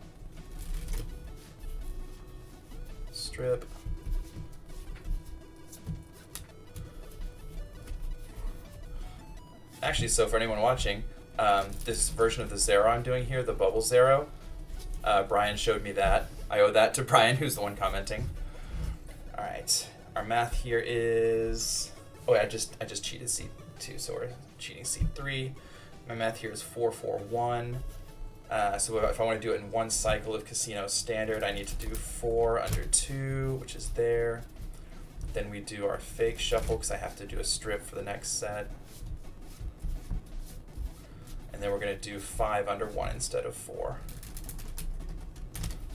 Strip, actually, so for anyone watching, this version of the zero I'm doing here, the bubble zero, Brian showed me that. I owe that to Brian, who's the one commenting. All right, our math here is... Oh, I just cheated C2, so we're cheating C3. My math here is 4-4-1. So if I want to do it in one cycle of Casino Standard, I need to do 4 under 2, which is there. Then we do our fake shuffle because I have to do a strip for the next set. And then we're going to do 5 under 1 instead of 4.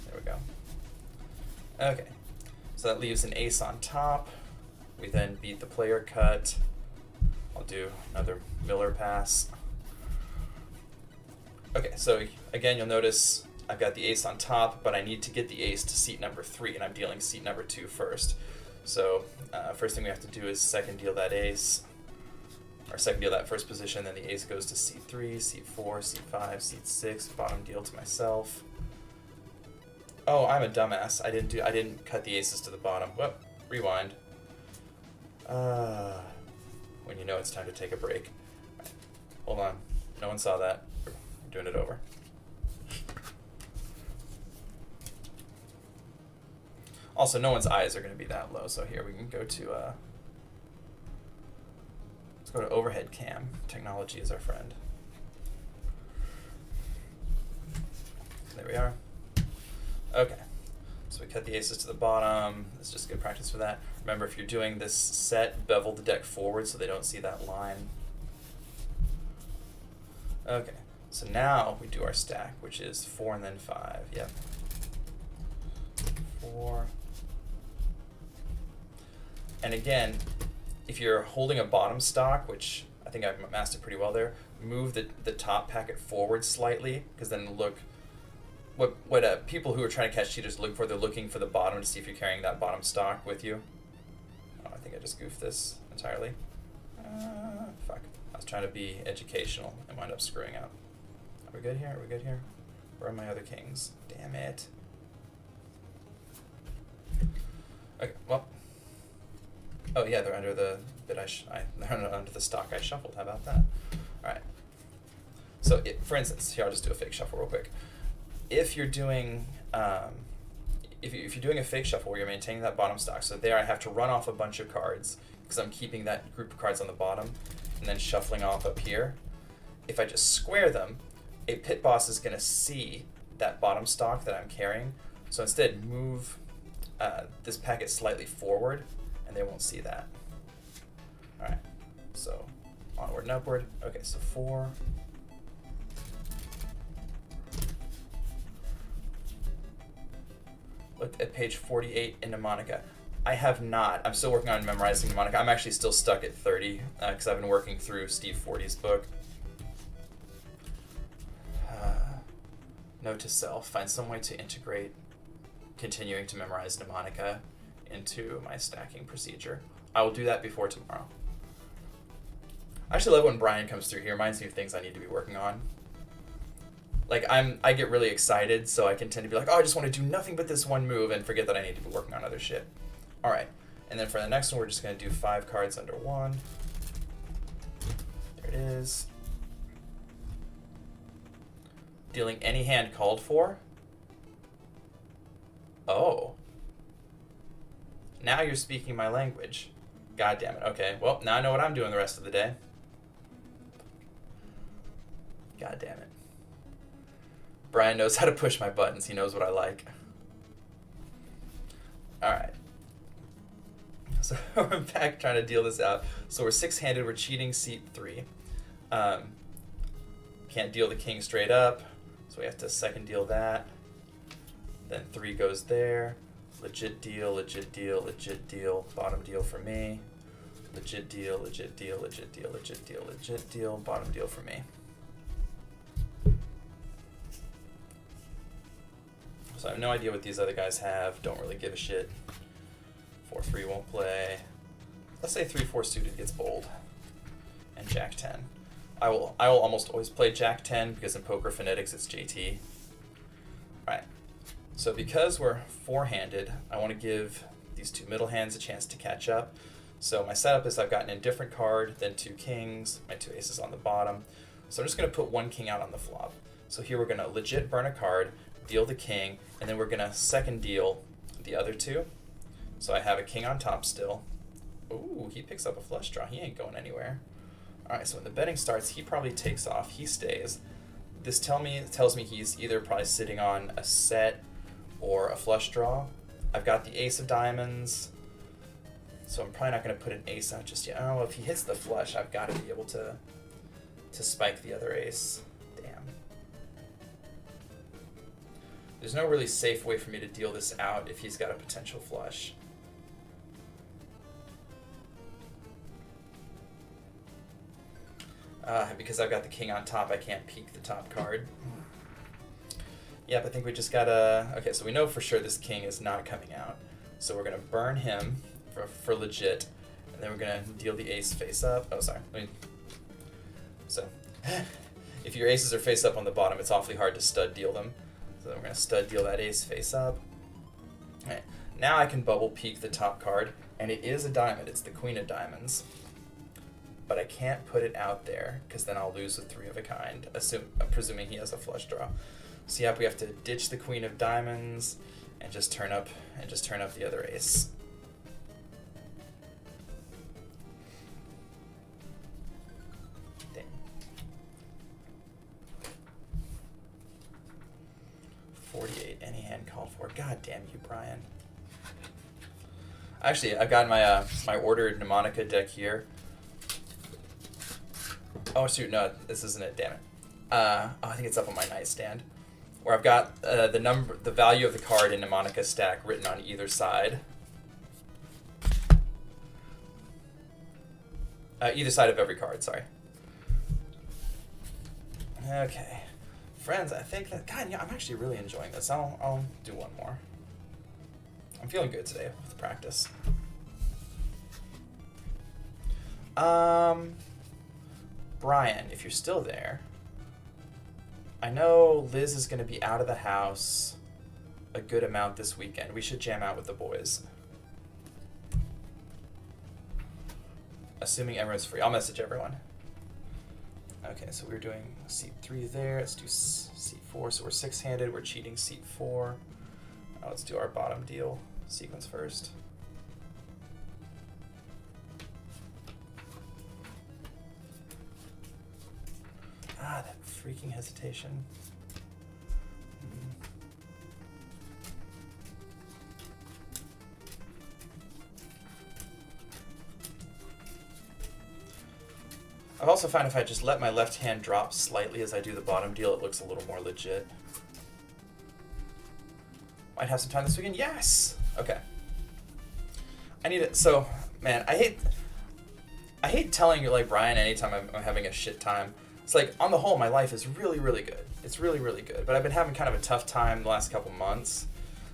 There we go. Okay, so that leaves an ace on top. We then beat the player cut. I'll do another Miller pass. Okay, so again, you'll notice I've got the ace on top, but I need to get the ace to seat number 3, and I'm dealing seat number 2 first. So first thing we have to do is second deal that ace, or second deal that first position, then the ace goes to C3, C4, C5, C6, bottom deal to myself. Oh, I'm a dumbass. I didn't cut the aces to the bottom. Whoop, rewind. When you know it's time to take a break. Right. Hold on. No one saw that. We're doing it over. Also, no one's eyes are going to be that low, so here we can go to let's go to overhead cam. Technology is our friend. There we are. Okay, so we cut the aces to the bottom. It's just good practice for that. Remember, if you're doing this set, bevel the deck forward so they don't see that line. Okay, so now we do our stack, which is 4 and then 5. Yep. 4. And again, if you're holding a bottom stock, which I think I've mastered pretty well there, move the top packet forward slightly, because then look, what people who are trying to catch cheaters look for, they're looking for the bottom to see if you're carrying that bottom stock with you. Oh, I think I just goofed this entirely. Fuck. I was trying to be educational and wound up screwing up. Are we good here? Are we good here? Where are my other kings? Damn it. Okay, well. Oh yeah, they're under the bit they're under the stock I shuffled. How about that? All right. So for instance, here I'll just do a fake shuffle real quick. If you're doing if you're doing a fake shuffle where you're maintaining that bottom stock, so there I have to run off a bunch of cards because I'm keeping that group of cards on the bottom and then shuffling off up here. If I just square them, a pit boss is going to see that bottom stock that I'm carrying. So instead, move this packet slightly forward, and they won't see that. All right, so onward and upward. Okay, so 4. Look at page 48 in Mnemonica. I have not. I'm still working on memorizing Mnemonica. I'm actually still stuck at 30 because I've been working through Steve Forty's book. Note to self, find some way to integrate continuing to memorize Mnemonica into my stacking procedure. I will do that before tomorrow. I actually love when Brian comes through here. Reminds me of things I need to be working on. Like I get really excited, so I can tend to be like, oh, I just want to do nothing but this one move and forget that I need to be working on other shit. All right, and then for the next one, we're just gonna do 5 cards under 1. There it is. Dealing any hand called for. Oh. Now you're speaking my language. God damn it. Okay, well, now I know what I'm doing the rest of the day. God damn it. Brian knows how to push my buttons. He knows what I like. Alright. So we're back trying to deal this out. So we're 6-handed. We're cheating seat 3. Can't deal the king straight up. So we have to second deal that. Then 3 goes there. Legit deal, legit deal, legit deal. Bottom deal for me. Legit deal, legit deal, legit deal, legit deal, legit deal. Bottom deal for me. So I have no idea what these other guys have. Don't really give a shit. 4-3 won't play. Let's say 3-4 suited gets bold. And Jack 10. I will almost always play Jack 10 because in poker phonetics it's JT. Alright. So because we're 4-handed, I want to give these 2 middle hands a chance to catch up. So my setup is I've got an indifferent card, then 2 kings, my 2 aces on the bottom. So I'm just going to put 1 king out on the flop. So here we're going to legit burn a card, deal the king, and then we're going to second deal the other 2. So I have a king on top still. Ooh, he picks up a flush draw. He ain't going anywhere. Alright, so when the betting starts, he probably takes off. He stays. This tells me he's either probably sitting on a set or a flush draw. I've got the ace of diamonds, so I'm probably not going to put an ace out just yet. Oh, if he hits the flush, I've got to be able to spike the other ace. Damn. There's no really safe way for me to deal this out if he's got a potential flush. Because I've got the king on top, I can't peek the top card. Yep, I think we just gotta... Okay, so we know for sure this king is not coming out. So we're gonna burn him for legit, and then we're gonna deal the ace face up. Oh, sorry. So, if your aces are face up on the bottom, it's awfully hard to stud deal them. So we're going to stud deal that ace face up. All right. Now I can bubble peek the top card, and it is a diamond. It's the queen of diamonds. But I can't put it out there, because then I'll lose with three of a kind, presuming he has a flush draw. So yep, we have to ditch the queen of diamonds and just turn up the other ace. Dang. 48, any hand called for. God damn you, Brian. Actually, I've got my my ordered mnemonica deck here. Oh shoot, no, this isn't it. Damn it. I think it's up on my nightstand, where I've got the value of the card in mnemonica stack written on either side. Either side of every card. Sorry. Okay, friends. I think that God, yeah, I'm actually really enjoying this. I'll do one more. I'm feeling good today with the practice. Brian, if you're still there, I know Liz is going to be out of the house a good amount this weekend. We should jam out with the boys. Assuming everyone's free. I'll message everyone. Okay, so we're doing seat 3 there. Let's do seat 4. So we're 6-handed. We're cheating seat 4. Now let's do our bottom deal sequence first. Ah, that freaking hesitation. I've also found if I just let my left hand drop slightly as I do the bottom deal, it looks a little more legit. Might have some time this weekend. Yes! Okay. I need it. So, man, I hate telling you, like, Brian, anytime I'm having a shit time. It's like, on the whole, my life is really, really good. It's really, really good. But I've been having kind of a tough time the last couple months.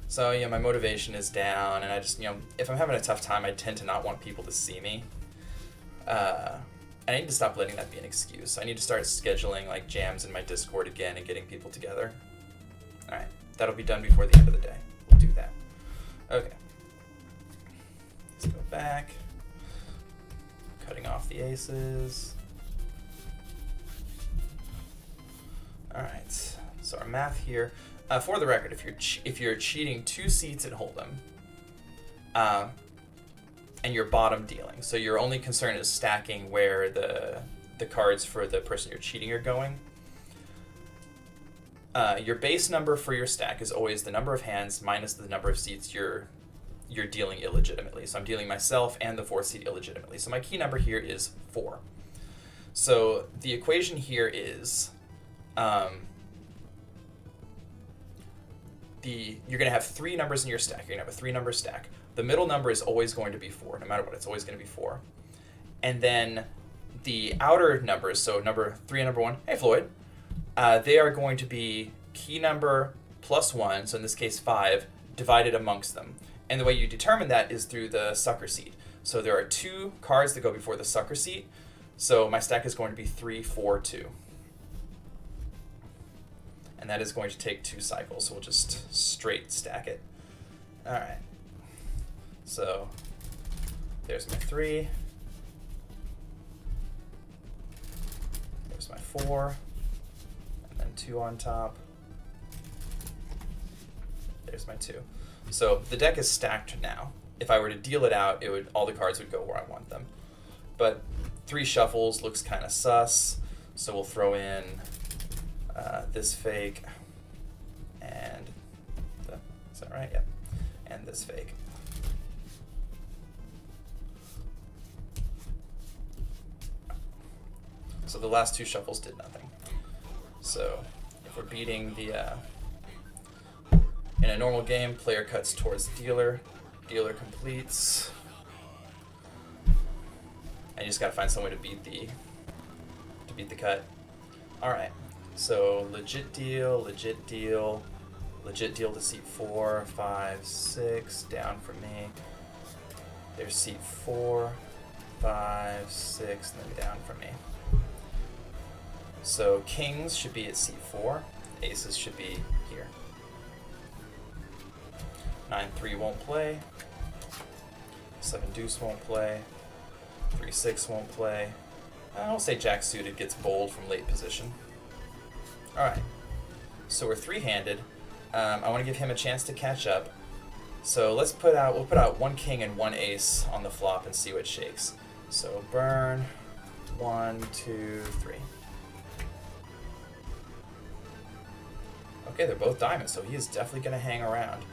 So, my motivation is down. And I just, if I'm having a tough time, I tend to not want people to see me. I need to stop letting that be an excuse. I need to start scheduling, like, jams in my Discord again and getting people together. All right. That'll be done before the end of the day. We'll do that. Okay. Let's go back. Cutting off the aces. All right. So our math here. For the record, if you're cheating 2 seats at Hold'em, and you're bottom dealing, so your only concern is stacking where the cards for the person you're cheating are going. Your base number for your stack is always the number of hands minus the number of seats you're dealing illegitimately. So I'm dealing myself and the 4th seat illegitimately. So my key number here is 4. So the equation here is you're going to have 3 numbers in your stack. You're going to have a 3-number stack. The middle number is always going to be 4, no matter what. It's always going to be 4. And then the outer numbers, so number 3 and number 1, hey Floyd, they are going to be key number plus 1, so in this case 5, divided amongst them. And the way you determine that is through the sucker seat. So there are 2 cards that go before the sucker seat. So my stack is going to be 3, 4, 2. And that is going to take 2 cycles, so we'll just straight stack it. All right. So there's my 3. There's my 4. And then 2 on top. There's my 2. So the deck is stacked now. If I were to deal it out, all the cards would go where I want them. But 3 shuffles looks kind of sus, so we'll throw in this fake and is that right? Yep. And this fake. So the last 2 shuffles did nothing. So if we're beating the in a normal game, player cuts towards dealer, dealer completes. And you just gotta find some way to beat the cut. Alright. So legit deal, legit deal, legit deal to seat 4, 5, 6, down for me. There's seat 4, 5, 6, and then down for me. So kings should be at seat 4, aces should be here. 9-3 won't play. 7 deuce won't play. 3-6 won't play. I'll say jack suited gets bold from late position. Alright, so we're three-handed. I want to give him a chance to catch up. So we'll put out one king and one ace on the flop and see what shakes. So burn, 1, 2, 3. Okay, they're both diamonds, so he is definitely going to hang around.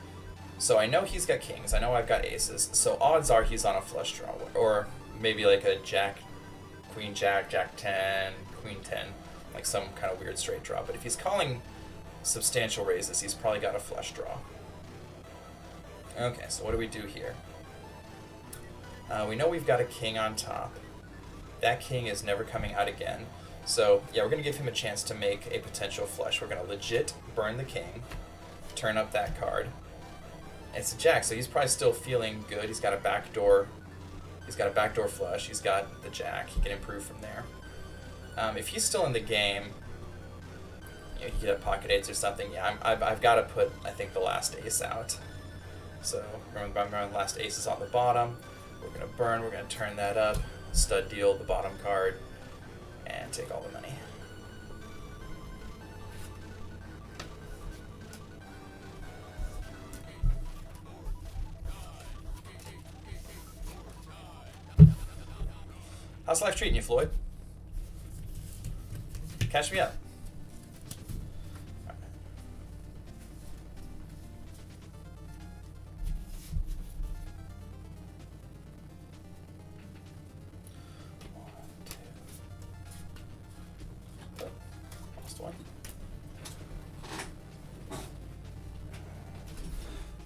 So I know he's got kings, I know I've got aces, so odds are he's on a flush draw, or maybe like a jack, queen jack, jack 10, queen 10, like some kind of weird straight draw. But if he's calling substantial raises, he's probably got a flush draw. Okay, so what do we do here? We know we've got a king on top. That king is never coming out again. So, yeah, we're going to give him a chance to make a potential flush. We're going to legit burn the king, turn up that card. It's a jack, so he's probably still feeling good. He's got a backdoor flush. He's got the jack. He can improve from there. If he's still in the game, you know, he could have pocket eights or something. Yeah, I've got to put, I think, the last ace out. So, remember the last ace is on the bottom. We're going to burn. We're going to turn that up. Stud deal the bottom card. And take all the money. How's life treating you, Floyd? Catch me up.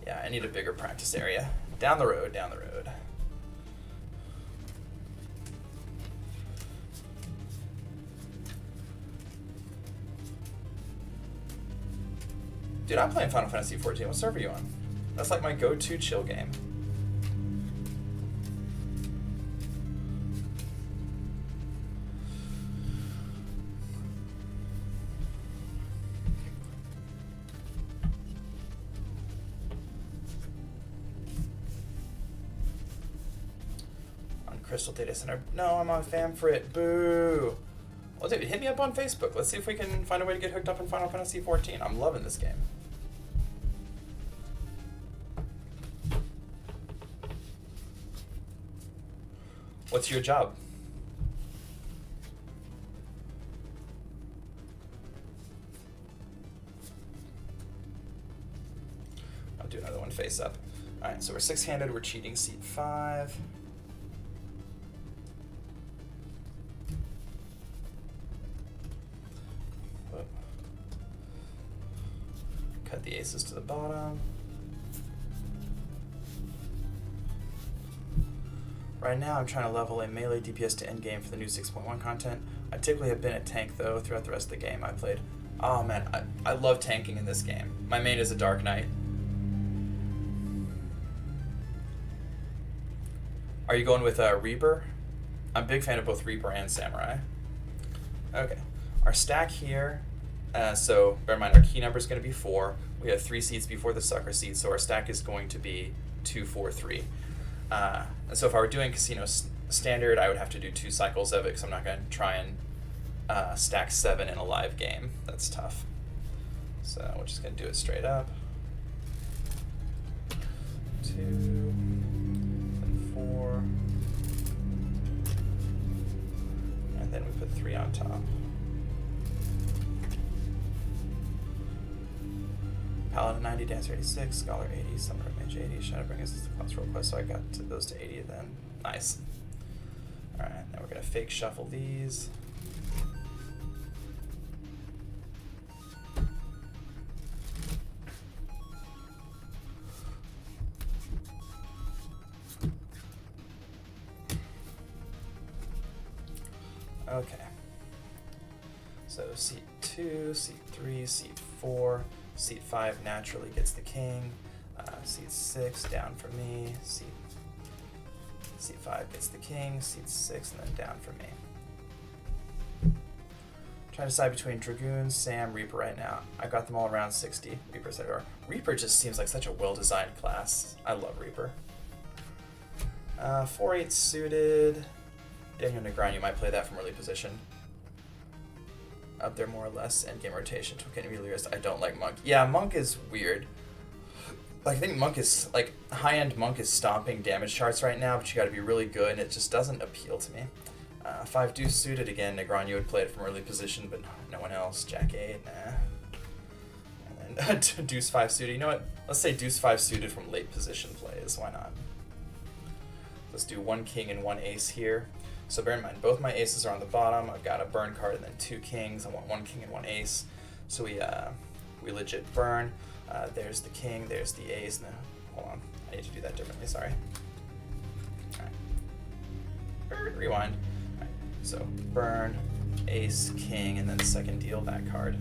Yeah, I need a bigger practice area. Down the road, down the road. Dude, I'm playing Final Fantasy XIV. What server are you on? That's like my go-to chill game. Crystal Data Center. No, I'm on Famfrit. Boo! Well, dude, hit me up on Facebook. Let's see if we can find a way to get hooked up in Final Fantasy XIV. I'm loving this game. What's your job? I'll do another one face up. Alright, so we're six-handed. We're cheating seat 5. Cut the aces to the bottom. Right now I'm trying to level a melee DPS to endgame for the new 6.1 content. I typically have been a tank though throughout the rest of the game I played. Oh man, I love tanking in this game. My main is a Dark Knight. Are you going with Reaper? I'm a big fan of both Reaper and Samurai. Okay, our stack here. So bear in mind our key number is going to be 4. We have 3 seats before the sucker seat, so our stack is going to be 2, 4, 3. And so if I were doing casino standard, I would have to do 2 cycles of it because I'm not going to try and stack 7 in a live game. That's tough. So we're just going to do it straight up. 2, then 4, and then we put 3 on top. Paladin 90, Dancer 86, Scholar 80, Summoner Mage 80, Shadowbring is the class roll quest, so I got to those to 80 then. Nice. Alright, now we're going to fake shuffle these. Okay. So seat 2, seat 3, seat 4. Seat 5 naturally gets the king. Seat 6 down for me. Seat 5 gets the king. Seat 6 and then down for me. Trying to decide between Dragoon, Sam, Reaper right now. I got them all around 60. Reaper's at or Reaper just seems like such a well-designed class. I love Reaper. 4/8 suited. Daniel Negreanu might play that from early position. Up there more or less. Endgame rotation. Twin Amelioist. I don't like Monk. Yeah, Monk is weird. Like, I think Monk is, like, high-end Monk is stomping damage charts right now, but you gotta be really good, and it just doesn't appeal to me. 5 Deuce suited again. Negreanu would play it from early position, but no one else. Jack 8, nah. And then Deuce 5 suited. You know what? Let's say Deuce 5 suited from late position plays. Why not? Let's do 1 king and 1 ace here. So bear in mind, both my aces are on the bottom. I've got a burn card and then 2 kings. I want 1 king and 1 ace. So we legit burn. There's the king. There's the ace. No, hold on. I need to do that differently. Sorry. All right. Rewind. So burn, ace, king, and then second deal that card.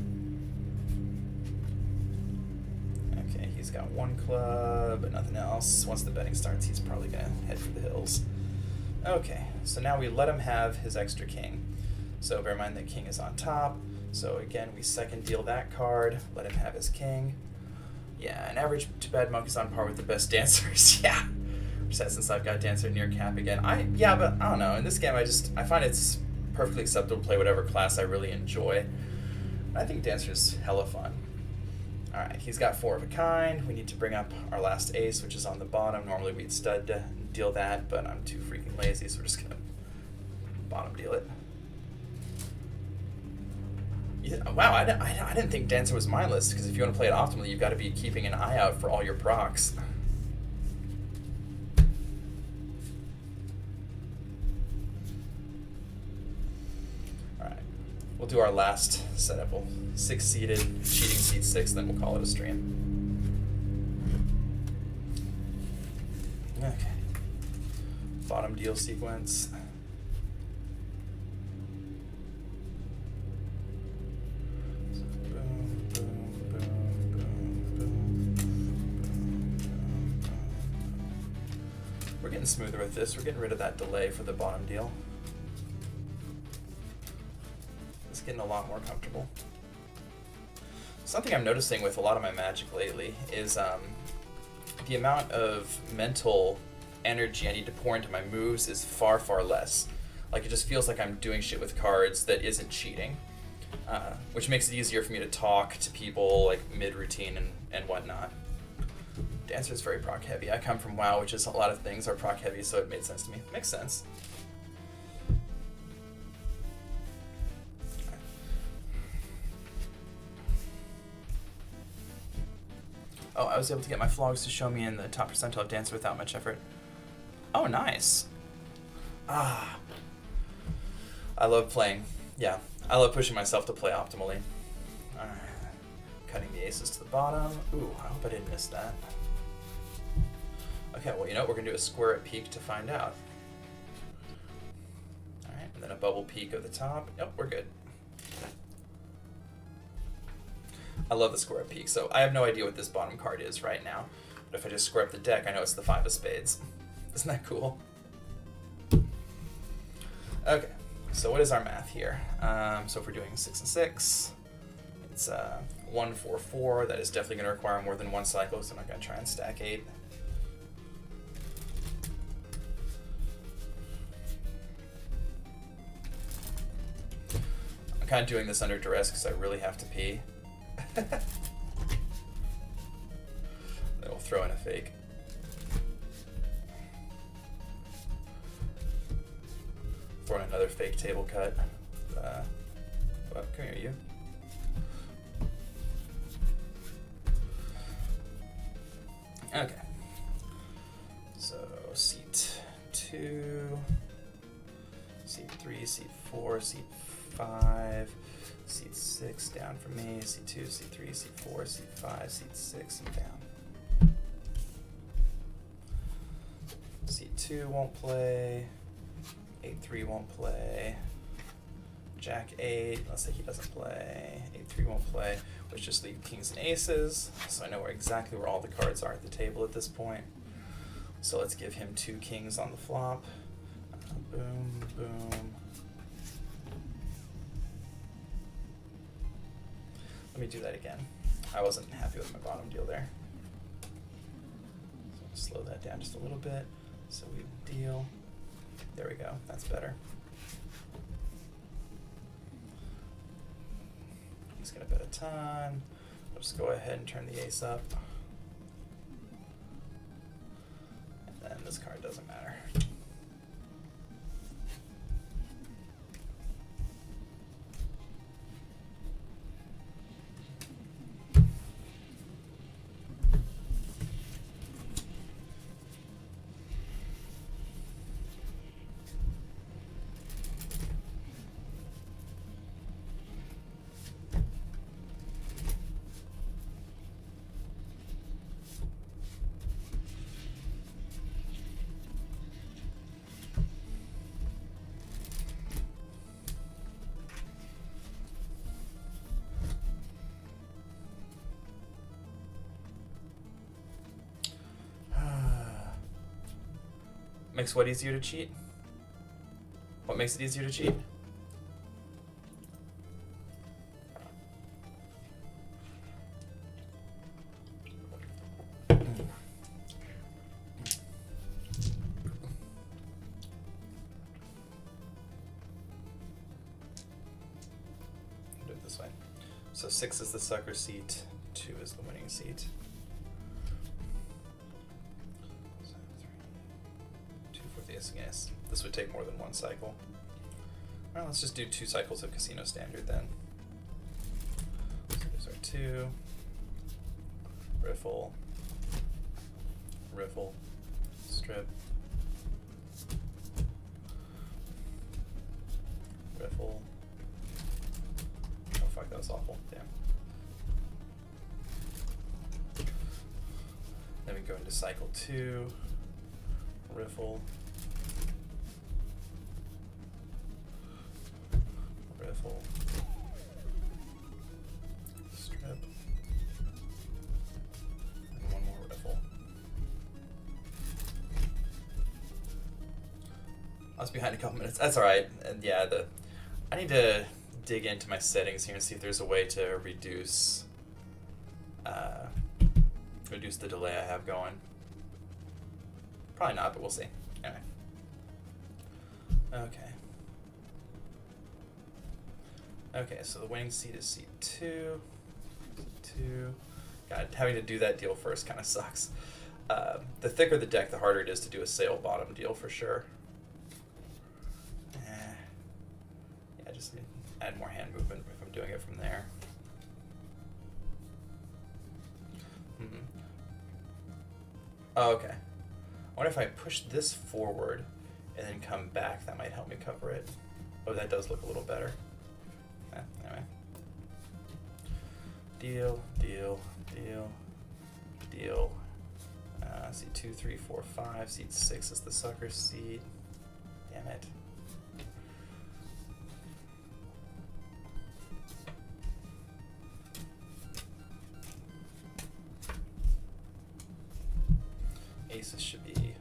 Okay, he's got 1 club, but nothing else. Once the betting starts, he's probably gonna head for the hills. Okay, so now we let him have his extra king. So bear in mind that king is on top. So again, we second deal that card, let him have his king. Yeah, an average to bad monk is on par with the best dancers. Yeah. Since I've got Dancer near cap again. Yeah, but I don't know. In this game, I find it's perfectly acceptable to play whatever class I really enjoy. I think Dancer's hella fun. Alright, he's got 4 of a kind. We need to bring up our last ace, which is on the bottom. Normally we'd stud deal that, but I'm too freaking lazy, so we're just gonna bottom deal it. Yeah, wow, I didn't think Dancer was mindless, because if you want to play it optimally, you've got to be keeping an eye out for all your procs. We'll do our last setup. We'll 6-seated, cheating seat 6, then we'll call it a stream. Okay. Bottom deal sequence. We're getting smoother with this. We're getting rid of that delay for the bottom deal. Getting a lot more comfortable. Something I'm noticing with a lot of my Magic lately is the amount of mental energy I need to pour into my moves is far, far less. Like, it just feels like I'm doing shit with cards that isn't cheating, which makes it easier for me to talk to people like mid-routine and whatnot. Dancer is very proc heavy. I come from WoW, which is a lot of things are proc heavy, so it made sense to me. Makes sense. Oh, I was able to get my flogs to show me in the top percentile of Dancer without much effort. Oh, nice. Ah. I love playing. Yeah, I love pushing myself to play optimally. Alright. Cutting the aces to the bottom. Ooh, I hope I didn't miss that. Okay, well, you know what? We're going to do a square at peak to find out. Alright, and then a bubble peak of the top. Nope, we're good. I love the square up peak, so I have no idea what this bottom card is right now. But if I just square up the deck, I know it's the 5 of spades. Isn't that cool? Okay, so what is our math here? So if we're doing 6 and 6, it's 1, 4, 4. That is definitely going to require more than 1 cycle, so I'm not going to try and stack 8. I'm kind of doing this under duress because I really have to pee. Then we'll throw in a fake. Throw in another fake table cut. Well, come here, you. Okay. So seat 2, seat 3, seat 4, seat 5. Seat 6 down for me, seat 2, seat 3, seat 4, seat 5, seat 6, and down. Seat 2 won't play, 8-3 won't play, Jack 8, let's say he doesn't play, 8-3 won't play, which just leave kings and aces, so I know exactly where all the cards are at the table at this point. So let's give him 2 kings on the flop. Boom, boom. Let me do that again. I wasn't happy with my bottom deal there. So slow that down just a little bit. So we deal. There we go. That's better. He's gonna bet a ton. I'll just go ahead and turn the ace up. And then this card doesn't matter. Makes what easier to cheat? What makes it easier to cheat? Do it this way. So 6 is the sucker seat, 2 is the winning seat. Yes, this would take more than one cycle. Well, let's just do 2 cycles of casino standard then. So there's our 2. Riffle. Riffle. Strip. Riffle. Oh fuck, that was awful. Damn. Then we go into cycle 2. Riffle. Riffle. Strip. And one more riffle. I was behind a couple minutes. That's alright. And yeah, I need to dig into my settings here and see if there's a way to reduce the delay I have going. Probably not, but we'll see. Anyway. Okay, so the winning seat is seat 2. 2. God, having to do that deal first kind of sucks. The thicker the deck, the harder it is to do a sail bottom deal for sure. Yeah, just need to add more hand movement if I'm doing it from there. Oh, okay. I wonder if I push this forward and then come back, that might help me cover it. Oh, that does look a little better. Anyway. Deal, deal, deal, deal. Seat 2, 3, 4, 5. Seat 6 is the sucker seat. Damn it. Aces should be...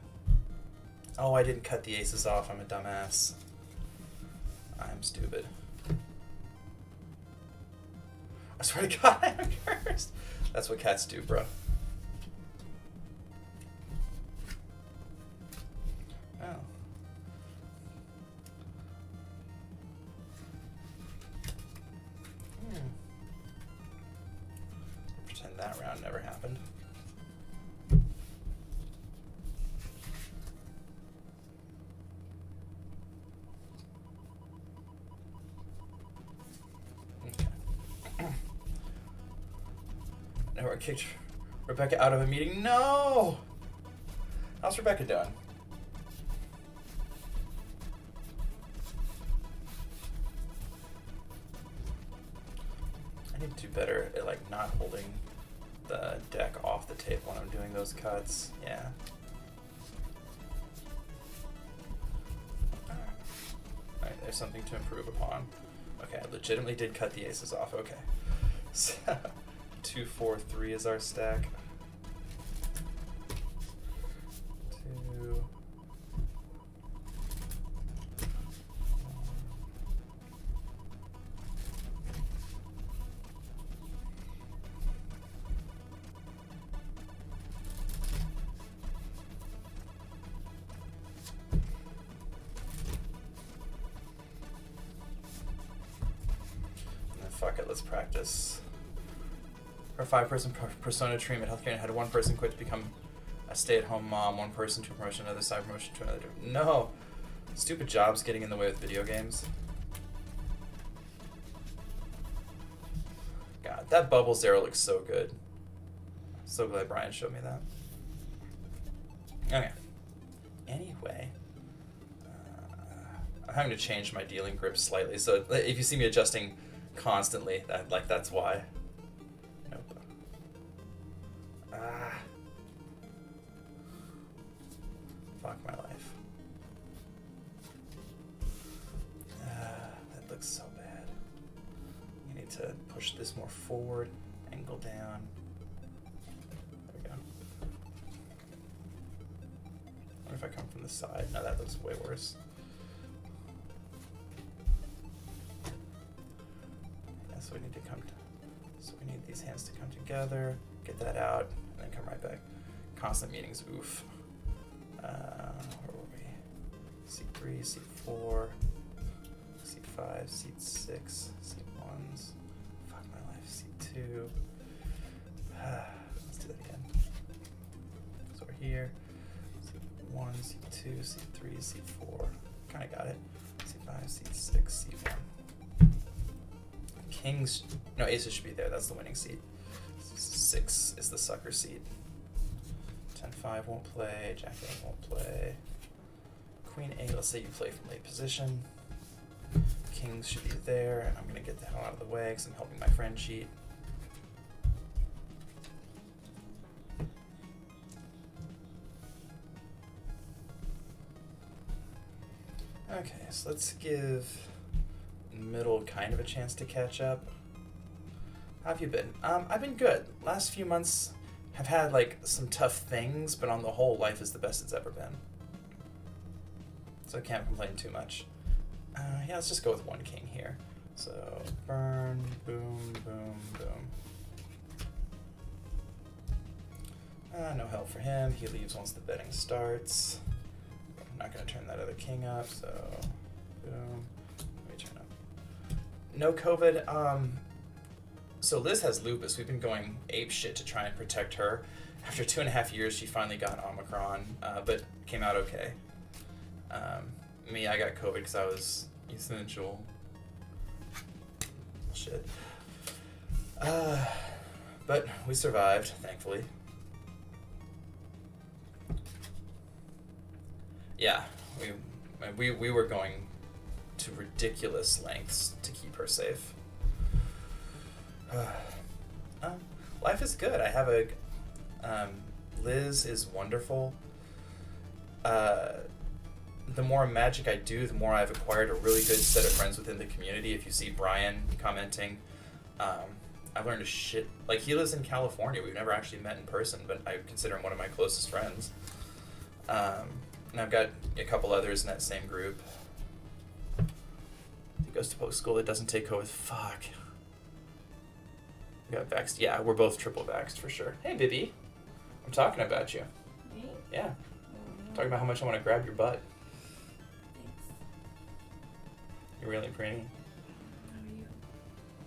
Oh, I didn't cut the aces off. I'm a dumbass. I'm stupid. I swear to God, I'm cursed. That's what cats do, bro. Oh. Pretend that round never happened. I kicked Rebecca out of a meeting. No! How's Rebecca doing? I need to do better at like not holding the deck off the tape when I'm doing those cuts. Yeah. Alright, there's something to improve upon. Okay, I legitimately did cut the aces off. Okay. So 2, 4, 3 is our stack. 2. fuck it, let's practice. Her 5-person persona treatment healthcare had one person quit to become a stay-at-home mom, one person to a promotion, another side promotion to another. No! Stupid jobs getting in the way with video games. God, that Bubbles arrow looks so good. So glad Brian showed me that. Okay. Anyway. I'm having to change my dealing grip slightly, so if you see me adjusting constantly, that's why. Nope. Fuck my life. That looks so bad. You need to push this more forward, angle down. There we go. What if I come from the side? No, that looks way worse. So we need to so we need these hands to come together, get that out, and then come right back. Constant meetings, oof. Where were we? C3, C4, C5, C6, C1s. Fuck my life, C2. Let's do that again. So we're here. C1, C2, C3, C4. Kinda got it. C5, C6, C1. Kings, no, aces should be there. That's the winning seat. 6 is the sucker seat. 10-5 won't play. Jack 8 won't play. Queen 8, let's say you play from late position. Kings should be there, and I'm going to get the hell out of the way because I'm helping my friend cheat. Okay, so let's give middle kind of a chance to catch up. How have you been? I've been good. Last few months have had like some tough things, but on the whole, life is the best it's ever been. So I can't complain too much. Yeah, let's just go with one king here. So burn, boom, boom, boom. No help for him. He leaves once the betting starts. I'm not going to turn that other king up, so boom. Let me turn up. No COVID. So Liz has lupus. We've been going ape shit to try and protect her. After 2.5 years, she finally got Omicron, but came out okay. Me, I got COVID because I was essential. Shit. But we survived, thankfully. Yeah, we were going to ridiculous lengths to keep her safe. Life is good. I have a Liz is wonderful. The more magic I do, the more I've acquired a really good set of friends within the community. If you see Brian commenting, I've learned a shit. Like, he lives in California. We've never actually met in person, but I consider him one of my closest friends. And I've got a couple others in that same group. He goes to public school that doesn't take COVID. Fuck. We got vaxxed. Yeah, we're both triple vaxxed for sure. Hey, Bibby. I'm talking about you. Me? Yeah. Talking about how much I want to grab your butt. Thanks. You're really pretty. How are you?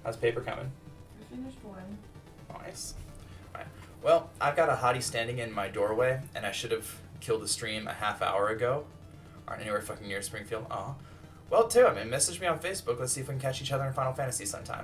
How's paper coming? I finished one. Nice. Alright. Well, I've got a hottie standing in my doorway, and I should have killed the stream a half hour ago. Aren't anywhere fucking near Springfield. Aw. Well, too, message me on Facebook. Let's see if we can catch each other in Final Fantasy sometime.